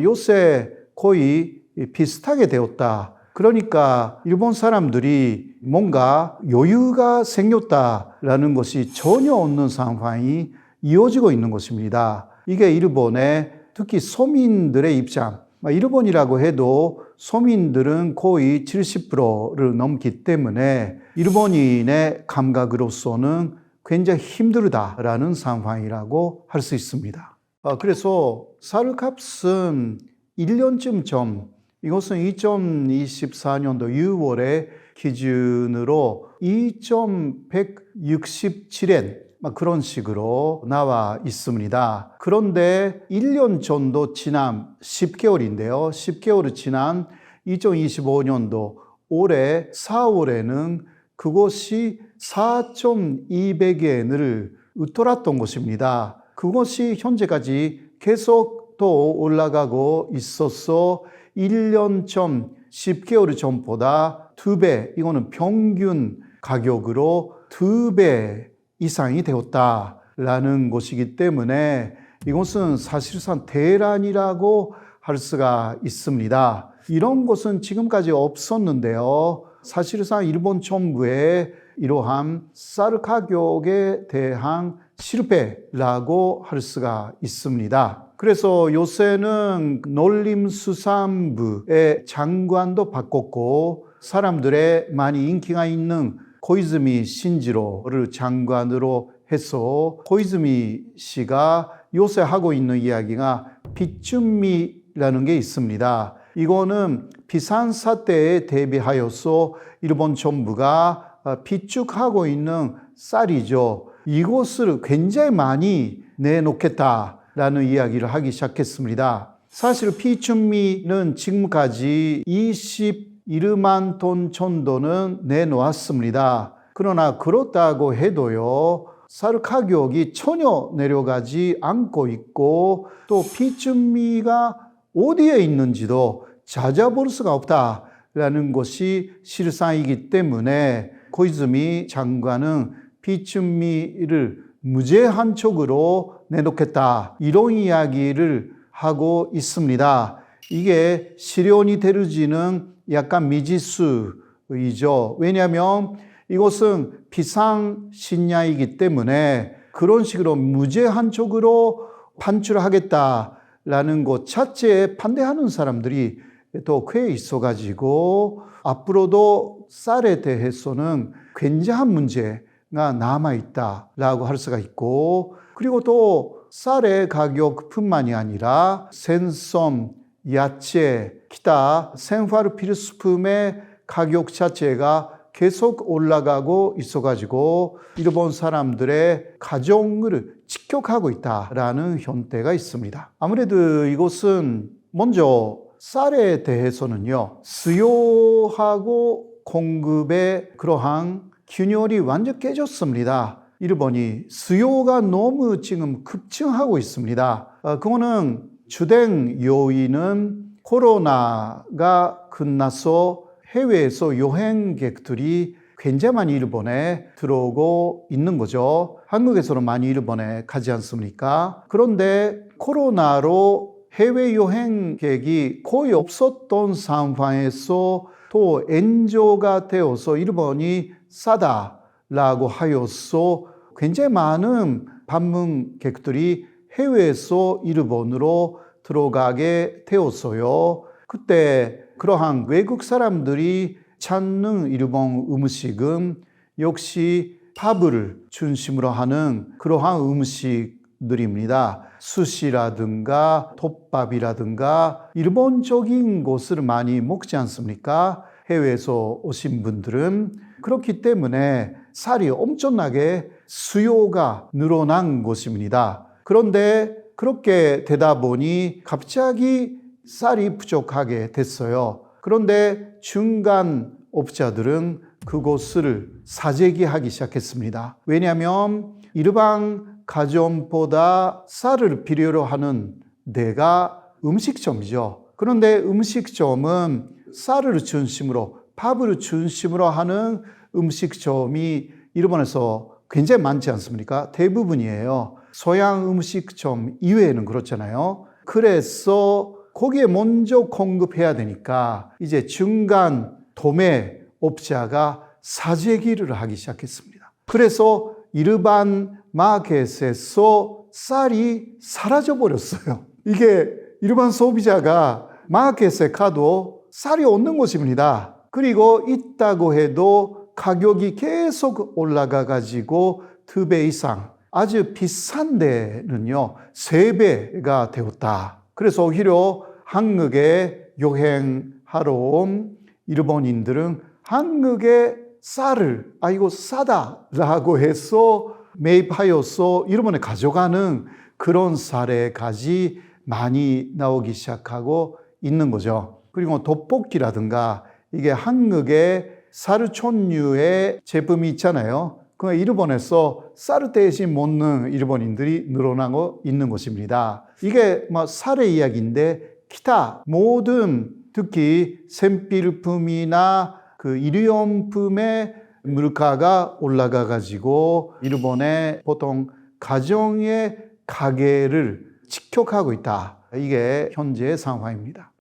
요새 거의 비슷하게 되었다. 그러니까 일본 사람들이 뭔가 여유가 생겼다라는 것이 전혀 없는 상황이 이어지고 있는 것입니다. 이게 일본의 특히 서민들의 입장, 일본이라고 해도 서민들은 거의 70%를 넘기 때문에 일본인의 감각으로서는 굉장히 힘들다라는 상황이라고 할 수 있습니다. 그래서 쌀값은 1년쯤 전, 이것은 2024년도 6월의 기준으로 2,167엔 그런 식으로 나와 있습니다. 그런데 1년 전도 지난 10개월인데요. 10개월이 지난 2025년도 올해 4월에는 그것이 4,200엔을 웃돌았던 것입니다. 그것이 현재까지 계속 또 올라가고 있어서 1년 전 10개월 전보다 2배, 이거는 평균 가격으로 2배 이상이 되었다라는 것이기 때문에 이것은 사실상 대란이라고 할 수가 있습니다. 이런 것은 지금까지 없었는데요. 사실상 일본 정부의 이러한 쌀 가격에 대한 실패라고 할 수가 있습니다. 그래서 요새는 농림수산부의 장관도 바꿨고 사람들의 많이 인기가 있는 고이즈미 신지로를 장관으로 해서 고이즈미 씨가 요새 하고 있는 이야기가 비춘미라는 게 있습니다. 이거는 비상사태에 대비하여서 일본 정부가 비축하고 있는 쌀이죠. 이것을 굉장히 많이 내놓겠다라는 이야기를 하기 시작했습니다. 사실 비춘미는 지금까지 21만 톤 정도는 내놓았습니다. 그러나 그렇다고 해도요, 쌀 가격이 전혀 내려가지 않고 있고 또 비춘미가 어디에 있는지도 찾아볼 수가 없다라는 것이 실상이기 때문에 고이즈미 장관은 비춘미를 무제한적으로 내놓겠다 이런 이야기를 하고 있습니다. 이게 실현이 되는지는 약간 미지수이죠. 왜냐하면 이것은 비상식량이기 때문에 그런 식으로 무제한적으로 반출하겠다라는 것 자체에 반대하는 사람들이 또 꽤 있어가지고 앞으로도 쌀에 대해서는 굉장한 문제가 남아있다라고 할 수가 있고, 그리고 또 쌀의 가격뿐만이 아니라 생선, 야채, 기타 생활 필수품의 가격 자체가 계속 올라가고 있어가지고 일본 사람들의 가정을 직격하고 있다라는 현태가 있습니다. 아무래도 이것은 먼저 쌀에 대해서는요, 수요하고 공급의 그러한 균열이 완전 깨졌습니다. 일본이 수요가 너무 지금 급증하고 있습니다. 그거는 주된 요인은 코로나가 끝나서 해외에서 여행객들이 굉장히 많이 일본에 들어오고 있는 거죠. 한국에서는 많이 일본에 가지 않습니까? 그런데 코로나로 해외 여행객이 거의 없었던 상황에서 또 엔조가 되어서 일본이 싸다라고 하여서 굉장히 많은 방문객들이 해외에서 일본으로 들어가게 되었어요. 그때 그러한 외국 사람들이 찾는 일본 음식은 역시 밥을 중심으로 하는 그러한 음식들입니다. 스시라든가 덮밥이라든가 일본적인 것을 많이 먹지 않습니까? 해외에서 오신 분들은. 그렇기 때문에 쌀이 엄청나게 수요가 늘어난 것입니다. 그런데 그렇게 되다 보니 갑자기 쌀이 부족하게 됐어요. 그런데 중간 업자들은 그것을 사재기하기 시작했습니다. 왜냐하면 일반 가정보다 쌀을 필요로 하는 데가 음식점이죠. 그런데 음식점은 쌀을 중심으로, 밥을 중심으로 하는 음식점이 일본에서 굉장히 많지 않습니까? 대부분이에요. 서양 음식점 이외에는 그렇잖아요. 그래서 거기에 먼저 공급해야 되니까 이제 중간 도매업자가 사재기를 하기 시작했습니다. 그래서 일반 마켓에서 쌀이 사라져 버렸어요. 이게 일반 소비자가 마켓에 가도 쌀이 없는 것입니다. 그리고 있다고 해도 가격이 계속 올라가 가지고 2배 이상, 아주 비싼 데는요 3배가 되었다. 그래서 오히려 한국에 여행하러 온 일본인들은 한국의 쌀을 이거 싸다라고 해서 매입하여서 일본에 가져가는 그런 사례까지 많이 나오기 시작하고 있는 거죠. 그리고 떡볶이라든가 이게 한국의 쌀촌류의 제품이 있잖아요. 그 일본에서 쌀 대신 먹는 일본인들이 늘어나고 있는 것입니다. 이게 쌀의 이야기인데 기타 모든 특히 생필품이나 그 일용품의 물가가 올라가 가지고 일본의 보통 가정의 가계를 직격하고 있다. 이게 현재의 상황입니다.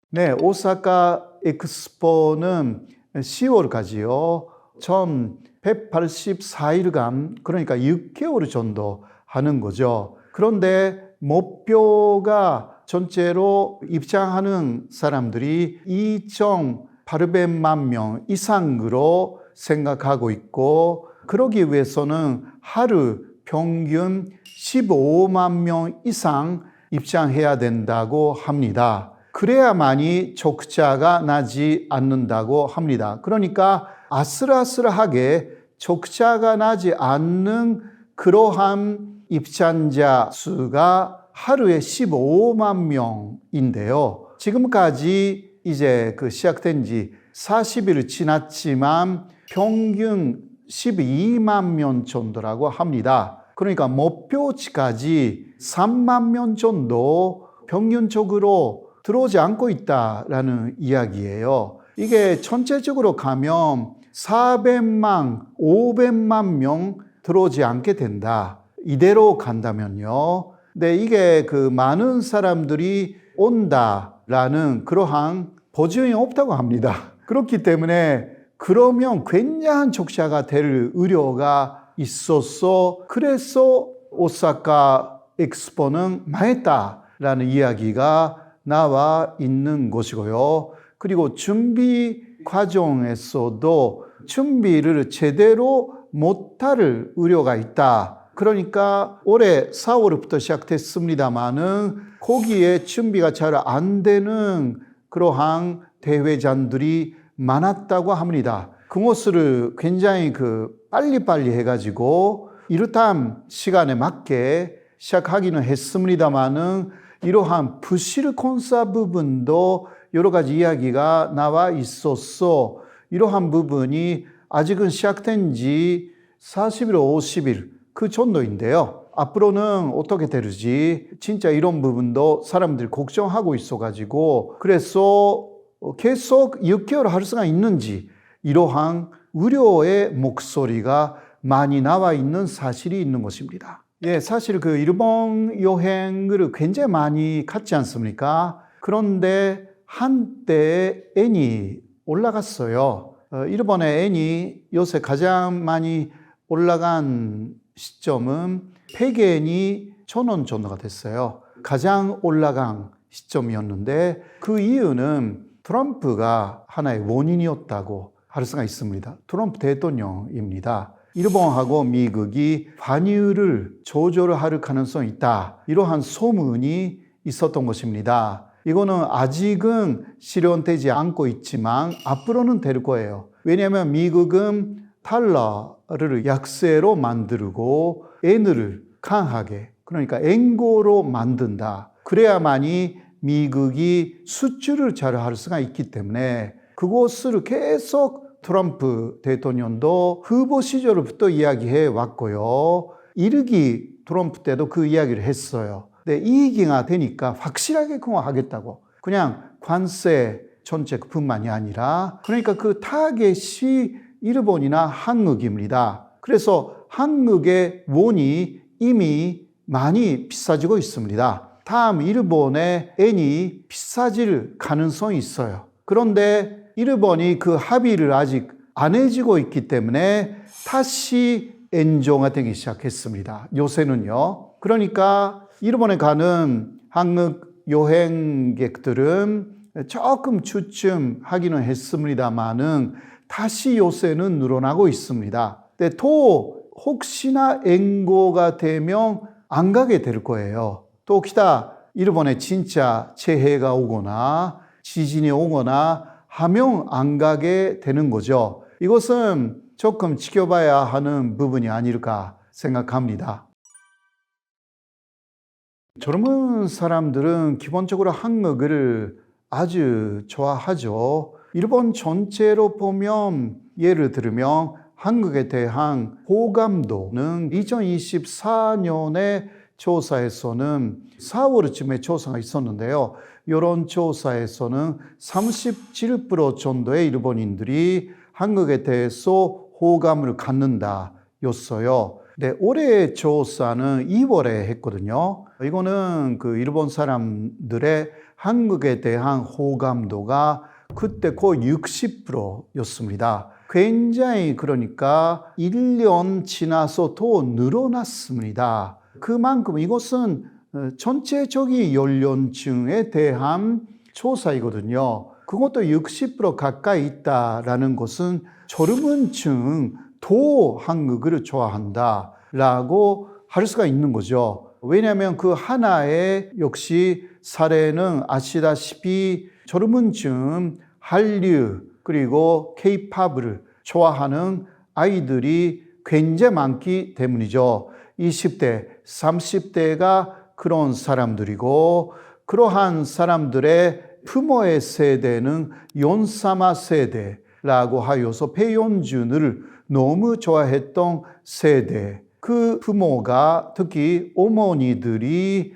네, 오사카 엑스포는 10월까지요. 총 184일간, 그러니까 6개월 정도 하는 거죠. 그런데 목표가 전체로 입장하는 사람들이 2,800만 명 이상으로 생각하고 있고, 그러기 위해서는 하루 평균 15만 명 이상 입장해야 된다고 합니다. 그래야만이 적자가 나지 않는다고 합니다. 그러니까 아슬아슬하게 적자가 나지 않는 그러한 입장자 수가 하루에 15만 명인데요. 지금까지 이제 시작된 지 40일 지났지만 평균 12만 명 정도라고 합니다. 그러니까 목표치까지 3만 명 정도 평균적으로 들어오지 않고 있다라는 이야기예요. 이게 전체적으로 가면 400만, 500만 명 들어오지 않게 된다. 이대로 간다면요. 근데 이게 많은 사람들이 온다라는 그러한 보증이 없다고 합니다. 그렇기 때문에 그러면 굉장한 적자가 될 우려가 있어서 그래서 오사카 엑스포는 망했다라는 이야기가 나와 있는 것이고요. 그리고 준비 과정에서도 준비를 제대로 못할 우려가 있다. 그러니까 올해 4월부터 시작됐습니다마는 거기에 준비가 잘 안 되는 그러한 대회장들이 많았다고 합니다. 그것을 굉장히 빨리빨리 해가지고 이르탄 시간에 맞게 시작하기는 했습니다마는 이러한 부실 콘사 부분도 여러 가지 이야기가 나와 있어서 이러한 부분이 아직은 시작된 지 40일, 50일 그 정도인데요. 앞으로는 어떻게 되는지 진짜 이런 부분도 사람들이 걱정하고 있어가지고 그래서 계속 6개월 할 수가 있는지 이러한 우려의 목소리가 많이 나와 있는 사실이 있는 것입니다. 예, 사실 일본 여행을 굉장히 많이 갔지 않습니까? 그런데 한때 엔이 올라갔어요. 일본의 엔이 요새 가장 많이 올라간 시점은 폐겐이 1,000원 정도가 됐어요. 가장 올라간 시점이었는데 그 이유는 트럼프가 하나의 원인이었다고 할 수가 있습니다. 트럼프 대통령입니다. 일본하고 미국이 환율을 조절할 가능성이 있다. 이러한 소문이 있었던 것입니다. 이거는 아직은 실현되지 않고 있지만 앞으로는 될 거예요. 왜냐하면 미국은 달러를 약세로 만들고 엔을 강하게, 그러니까 엔고로 만든다. 그래야만이 미국이 수출을 잘 할 수가 있기 때문에 그것을 계속 트럼프 대통령도 후보 시절부터 이야기해 왔고요. 1기 트럼프 때도 그 이야기를 했어요. 근데 2기가 되니까 확실하게 그거 하겠다고. 그냥 관세 정책뿐만이 아니라 그러니까 그 타겟이 일본이나 한국입니다. 그래서 한국의 원이 이미 많이 비싸지고 있습니다. 다음 일본의 엔이 비싸질 가능성이 있어요. 그런데 일본이 그 합의를 아직 안 해지고 있기 때문에 다시 엔조가 되기 시작했습니다. 요새는요. 그러니까 일본에 가는 한국 여행객들은 조금 주춤하기는 했습니다만은 다시 요새는 늘어나고 있습니다. 근데 또 혹시나 엔고가 되면 안 가게 될 거예요. 또 기타 일본에 진짜 재해가 오거나 지진이 오거나 하면 안 가게 되는 거죠. 이것은 조금 지켜봐야 하는 부분이 아닐까 생각합니다. 젊은 사람들은 기본적으로 한국을 아주 좋아하죠. 일본 전체로 보면 예를 들면 한국에 대한 호감도는 2024년에 조사에서는 4월쯤에 조사가 있었는데요. 이런 조사에서는 37% 정도의 일본인들이 한국에 대해서 호감을 갖는다 였어요. 근데 올해 조사는 2월에 했거든요. 이거는 그 일본 사람들의 한국에 대한 호감도가 그때 거의 60%였습니다. 굉장히 그러니까 1년 지나서 더 늘어났습니다. 그만큼 이것은 전체적인 연령층에 대한 조사이거든요. 그것도 60% 가까이 있다라는 것은 젊은 층 더 한국을 좋아한다라고 할 수가 있는 거죠. 왜냐하면 그 하나의 역시 사례는 아시다시피 젊은 층 한류 그리고 K-팝을 좋아하는 아이들이 굉장히 많기 때문이죠. 20대, 30대가 그런 사람들이고 그러한 사람들의 부모의 세대는 연사마 세대라고 하여서 배현준을 너무 좋아했던 세대. 그 부모가 특히 어머니들이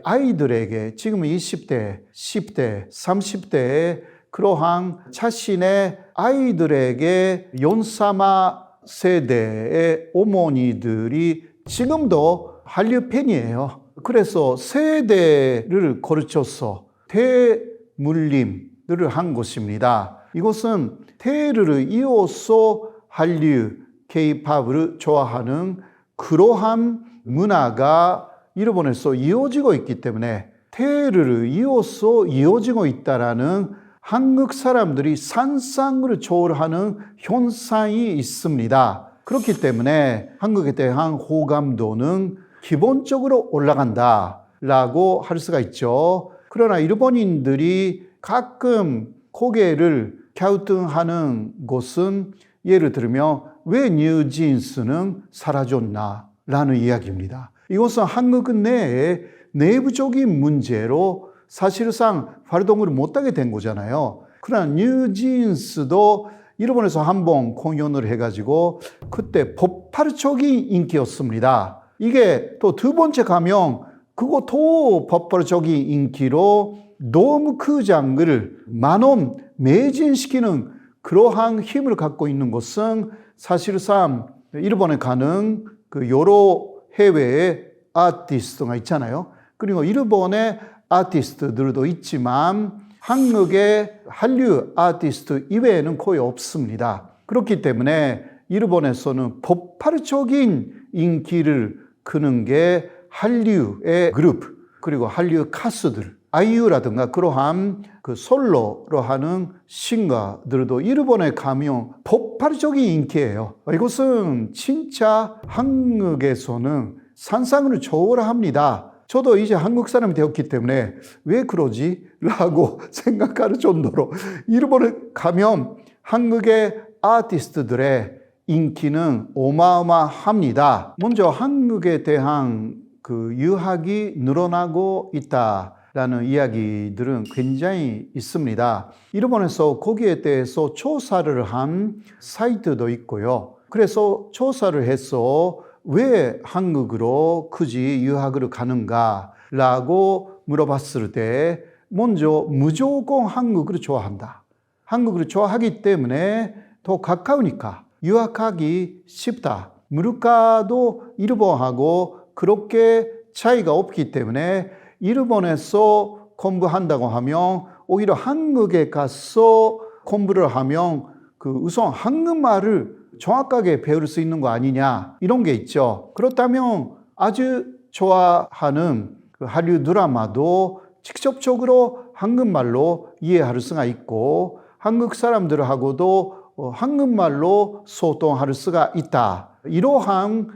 아이들에게 지금 20대, 10대, 30대에 그러한 자신의 아이들에게 연사마 세대의 어머니들이 지금도 한류 팬이에요. 그래서 세대를 거르쳐서 대물림을 한 것입니다. 이것은 대를 이어서 한류, K-팝을 좋아하는 그러한 문화가 일본에서 이어지고 있기 때문에 대를 이어서 이어지고 있다라는 한국 사람들이 상상을 초월하는 현상이 있습니다. 그렇기 때문에 한국에 대한 호감도는 기본적으로 올라간다라고 할 수가 있죠. 그러나 일본인들이 가끔 고개를 갸우뚱하는 것은 예를 들면 왜 뉴진스는 사라졌나 라는 이야기입니다. 이것은 한국 내에 내부적인 문제로 사실상 활동을 못하게 된 거잖아요. 그러나 뉴진스도 일본에서 한번 공연을 해가지고 그때 폭발적인 인기였습니다. 이게 또 두 번째 가면 그것도 폭발적인 인기로 너무 그 장르를 만원 매진시키는 그러한 힘을 갖고 있는 것은 사실상 일본에 가는 그 여러 해외의 아티스트가 있잖아요. 그리고 일본의 아티스트들도 있지만 한국의 한류 아티스트 이외에는 거의 없습니다. 그렇기 때문에 일본에서는 폭발적인 인기를 끄는 게 한류의 그룹 그리고 한류 가수들 아이유라든가 그러한 그 솔로로 하는 싱가들도 일본에 가면 폭발적인 인기예요. 이것은 진짜 한국에서는 상상을 초월합니다. 저도 이제 한국 사람이 되었기 때문에 왜 그러지? 라고 생각할 정도로 일본에 가면 한국의 아티스트들의 인기는 어마어마합니다. 먼저 한국에 대한 그 유학이 늘어나고 있다. 라는 이야기들은 굉장히 있습니다. 일본에서 거기에 대해서 조사를 한 사이트도 있고요. 그래서 조사를 해서 왜 한국으로 굳이 유학을 가는가 라고 물어봤을 때 먼저 무조건 한국을 좋아한다. 한국을 좋아하기 때문에 더 가까우니까 유학하기 쉽다. 물가도 일본하고 그렇게 차이가 없기 때문에 일본에서 공부한다고 하면 오히려 한국에 가서 공부를 하면 우선 한국말을 정확하게 배울 수 있는 거 아니냐 이런 게 있죠. 그렇다면 아주 좋아하는 한류 드라마도 직접적으로 한국말로 이해할 수가 있고 한국 사람들하고도 한국말로 소통할 수가 있다. 이러한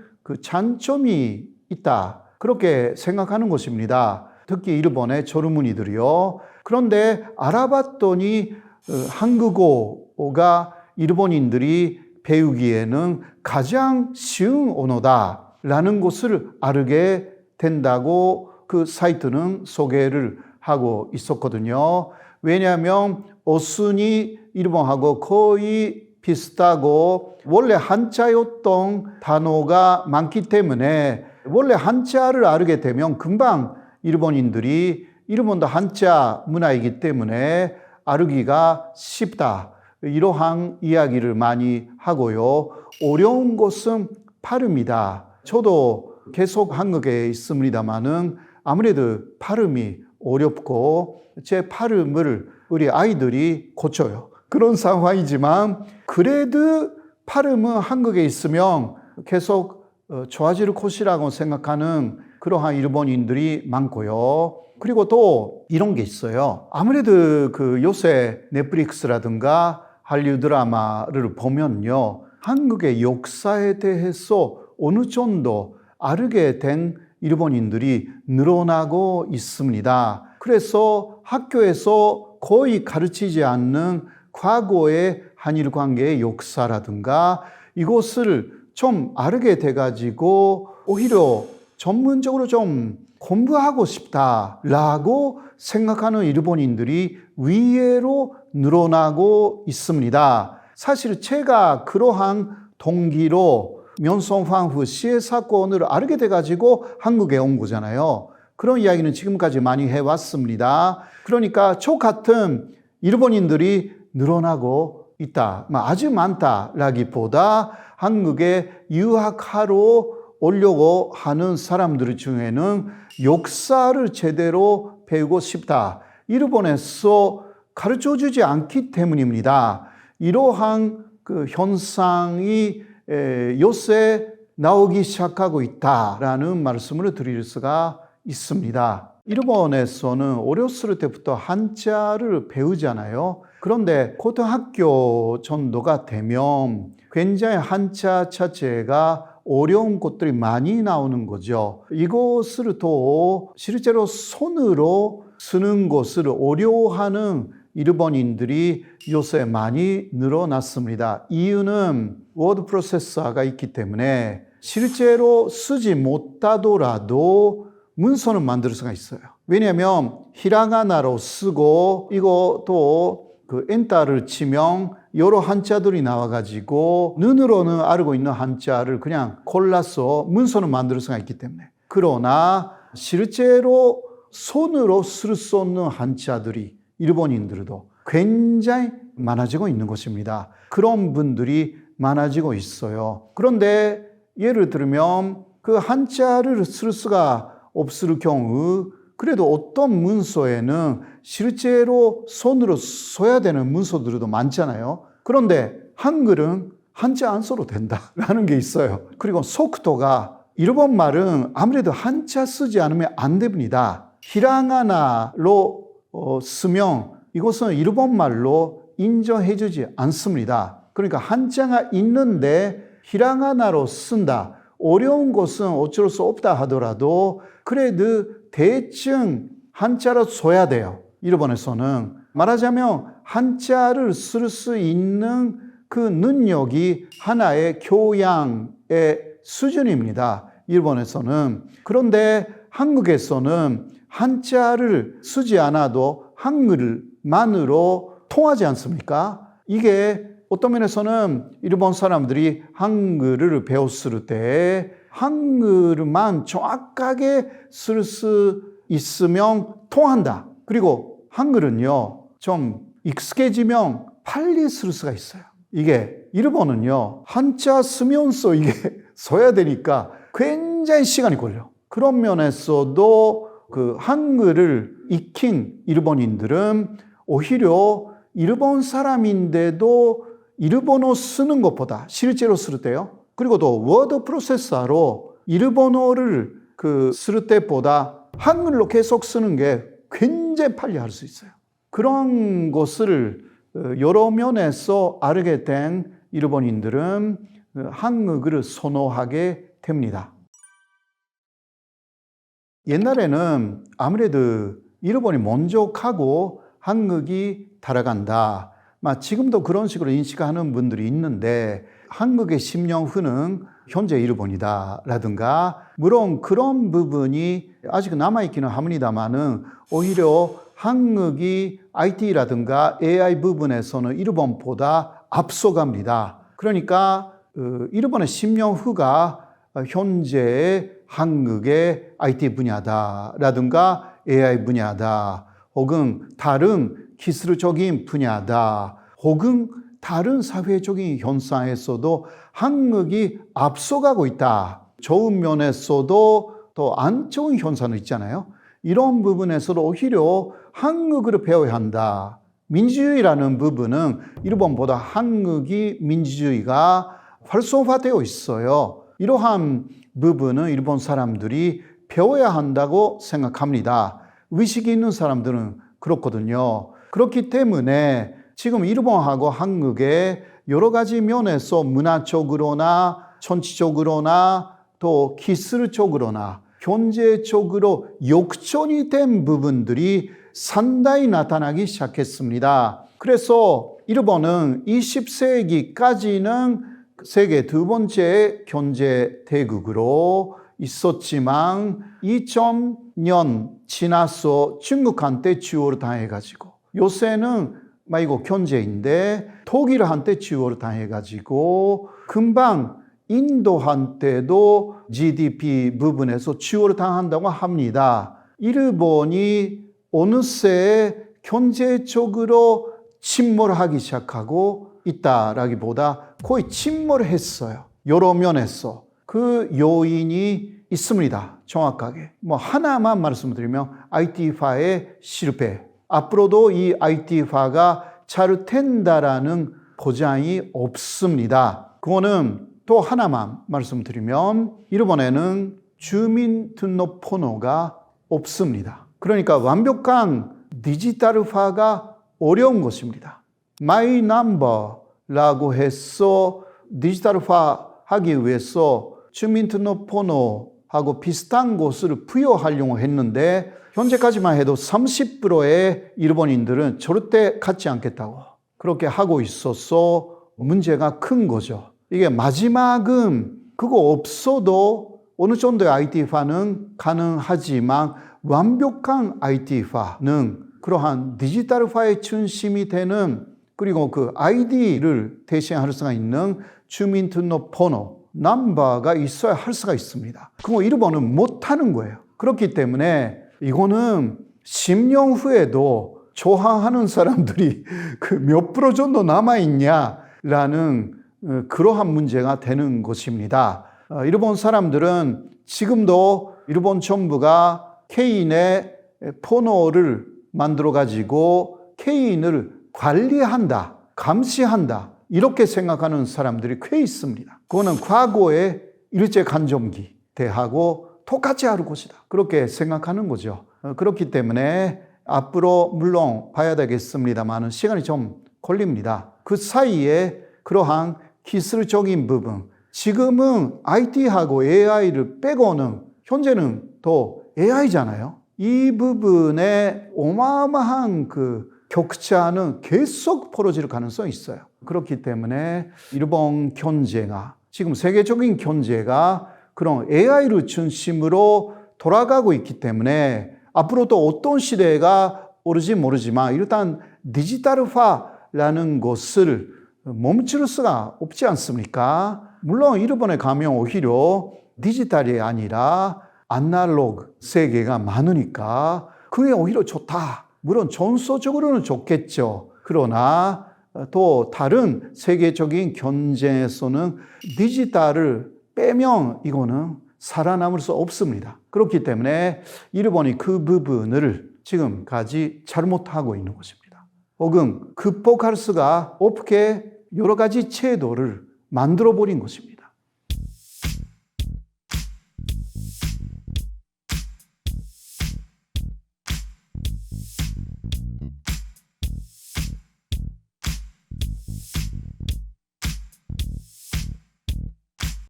장점이 있다. 그렇게 생각하는 것입니다. 특히 일본의 젊은이들이요. 그런데 알아봤더니 한국어가 일본인들이 배우기에는 가장 쉬운 언어다라는 것을 알게 된다고 그 사이트는 소개를 하고 있었거든요. 왜냐하면 어순이 일본하고 거의 비슷하고 원래 한자였던 단어가 많기 때문에 원래 한자를 알게 되면 금방 일본인들이 일본도 한자 문화이기 때문에 알기가 쉽다. 이러한 이야기를 많이 하고요. 어려운 것은 발음이다. 저도 계속 한국에 있습니다만은 아무래도 발음이 어렵고 제 발음을 우리 아이들이 고쳐요. 그런 상황이지만 그래도 발음은 한국에 있으면 계속 좋아질 것이라고 생각하는 그러한 일본인들이 많고요. 그리고 또 이런 게 있어요. 아무래도 요새 넷플릭스라든가 한류 드라마를 보면요. 한국의 역사에 대해서 어느 정도 알게 된 일본인들이 늘어나고 있습니다. 그래서 학교에서 거의 가르치지 않는 과거의 한일 관계의 역사라든가 이것을 좀 알게 돼가지고 오히려 전문적으로 좀 공부하고 싶다라고 생각하는 일본인들이 의외로 늘어나고 있습니다. 사실 제가 그러한 동기로 면성황후 시해 사건을 알게 돼가지고 한국에 온 거잖아요. 그런 이야기는 지금까지 많이 해왔습니다. 그러니까 저 같은 일본인들이 늘어나고 있다. 아주 많다라기보다 한국에 유학하러 오려고 하는 사람들 중에는 역사를 제대로 배우고 싶다. 일본에서 가르쳐주지 않기 때문입니다. 이러한 현상이 요새 나오기 시작하고 있다라는 말씀을 드릴 수가 있습니다. 일본에서는 어렸을 때부터 한자를 배우잖아요. 그런데 고등학교 정도가 되면 굉장히 한자 자체가 어려운 것들이 많이 나오는 거죠. 이것을 또 실제로 손으로 쓰는 것을 어려워하는 일본인들이 요새 많이 늘어났습니다. 이유는 워드 프로세서가 있기 때문에 실제로 쓰지 못하더라도 문서는 만들 수가 있어요. 왜냐하면 히라가나로 쓰고 이것도 엔터를 치면 여러 한자들이 나와가지고 눈으로는 알고 있는 한자를 그냥 골라서 문서는 만들 수가 있기 때문에. 그러나 실제로 손으로 쓸 수 없는 한자들이 일본인들도 굉장히 많아지고 있는 것입니다. 그런 분들이 많아지고 있어요. 그런데 예를 들면 그 한자를 쓸 수가 없을 경우 그래도 어떤 문서에는 실제로 손으로 써야 되는 문서들도 많잖아요. 그런데 한글은 한자 안 써도 된다라는 게 있어요. 그리고 속도가 일본 말은 아무래도 한자 쓰지 않으면 안 됩니다. 히라가나로 쓰면 이것은 일본 말로 인정해주지 않습니다. 그러니까 한자가 있는데 히라가나로 쓴다. 어려운 것은 어쩔 수 없다 하더라도 그래도 대충 한자로 써야 돼요. 일본에서는. 말하자면 한자를 쓸 수 있는 그 능력이 하나의 교양의 수준입니다. 일본에서는. 그런데 한국에서는 한자를 쓰지 않아도 한글만으로 통하지 않습니까? 이게 어떤 면에서는 일본 사람들이 한글을 배웠을 때 한글만 정확하게 쓸 수 있으면 통한다. 그리고 한글은요, 좀 익숙해지면 빨리 쓸 수가 있어요. 이게 일본은요, 한자 쓰면서 이게 써야 되니까 굉장히 시간이 걸려. 그런 면에서도 그 한글을 익힌 일본인들은 오히려 일본 사람인데도 일본어 쓰는 것보다 실제로 쓸 때요. 그리고 또 워드 프로세서로 일본어를 쓸 때보다 한글로 계속 쓰는 게 굉장히 빨리 할 수 있어요. 그런 것을 여러 면에서 알게 된 일본인들은 한글을 선호하게 됩니다. 옛날에는 아무래도 일본이 먼저 가고 한국이 따라간다. 지금도 그런 식으로 인식하는 분들이 있는데 한국의 10년 후는 현재 일본이다라든가 물론 그런 부분이 아직 남아있기는 합니다만은 오히려 한국이 IT라든가 AI 부분에서는 일본보다 앞서갑니다. 그러니까 일본의 10년 후가 현재의 한국의 IT 분야다라든가 AI 분야다 혹은 다른 기술적인 분야다 혹은 다른 사회적인 현상에서도 한국이 앞서가고 있다. 좋은 면에서도 또 안 좋은 현상은 있잖아요. 이런 부분에서도 오히려 한국을 배워야 한다. 민주주의라는 부분은 일본보다 한국이 민주주의가 활성화되어 있어요. 이러한 부분은 일본 사람들이 배워야 한다고 생각합니다. 의식이 있는 사람들은 그렇거든요. 그렇기 때문에 지금 일본하고 한국의 여러 가지 면에서 문화적으로나 정치적으로나 또 기술적으로나 경제적으로 역전이 된 부분들이 상당히 나타나기 시작했습니다. 그래서 일본은 20세기까지는 세계 두 번째 경제 대국으로 있었지만 2000년 지나서 중국한테 지원을 당해가지고 요새는 이거 경제인데 독일한테 지원을 당해가지고 금방 인도한테도 GDP 부분에서 지원을 당한다고 합니다. 일본이 어느새 경제적으로 침몰하기 시작하고 있다라기보다 거의 침몰했어요. 여러 면에서. 그 요인이 있습니다. 정확하게. 하나만 말씀드리면 IT화의 실패. 앞으로도 이 IT화가 잘 된다라는 보장이 없습니다. 그거는 또 하나만 말씀드리면 일본에는 주민등록번호가 없습니다. 그러니까 완벽한 디지털화가 어려운 것입니다. 마이 넘버라고 해서 디지털화하기 위해서 주민등록번호하고 비슷한 것을 부여하려고 했는데 현재까지만 해도 30%의 일본인들은 절대 갖지 않겠다고 그렇게 하고 있어서 문제가 큰 거죠. 이게 마지막은 그거 없어도 어느 정도의 IT화는 가능하지만 완벽한 IT화는 그러한 디지털화의 중심이 되는 그리고 그 아이디를 대신할 수가 있는 주민등록번호 넘버가 있어야 할 수가 있습니다. 그거 일본은 못하는 거예요. 그렇기 때문에 이거는 10년 후에도 저항하는 사람들이 몇 프로 정도 남아있냐라는 그러한 문제가 되는 것입니다. 일본 사람들은 지금도 일본 정부가 개인의 번호를 만들어가지고 개인을 관리한다, 감시한다 이렇게 생각하는 사람들이 꽤 있습니다. 그거는 과거의 일제강점기 때하고 똑같이 할 것이다. 그렇게 생각하는 거죠. 그렇기 때문에 앞으로 물론 봐야 되겠습니다만 시간이 좀 걸립니다. 그 사이에 그러한 기술적인 부분, 지금은 IT하고 AI를 빼고는 현재는 또 AI잖아요. 이 부분에 어마어마한 그 격차는 계속 벌어질 가능성이 있어요. 그렇기 때문에 일본 경제가 지금 세계적인 경제가 그런 AI를 중심으로 돌아가고 있기 때문에 앞으로 또 어떤 시대가 오를지 모르지만 일단 디지털화라는 것을 멈출 수가 없지 않습니까? 물론 일본에 가면 오히려 디지털이 아니라 아날로그 세계가 많으니까 그게 오히려 좋다. 물론 전소적으로는 좋겠죠. 그러나 또 다른 세계적인 경쟁에서는 디지털을 빼면 이거는 살아남을 수 없습니다. 그렇기 때문에 일본이 그 부분을 지금까지 잘못하고 있는 것입니다. 혹은 극복할 수가 없게 여러 가지 제도를 만들어 버린 것입니다.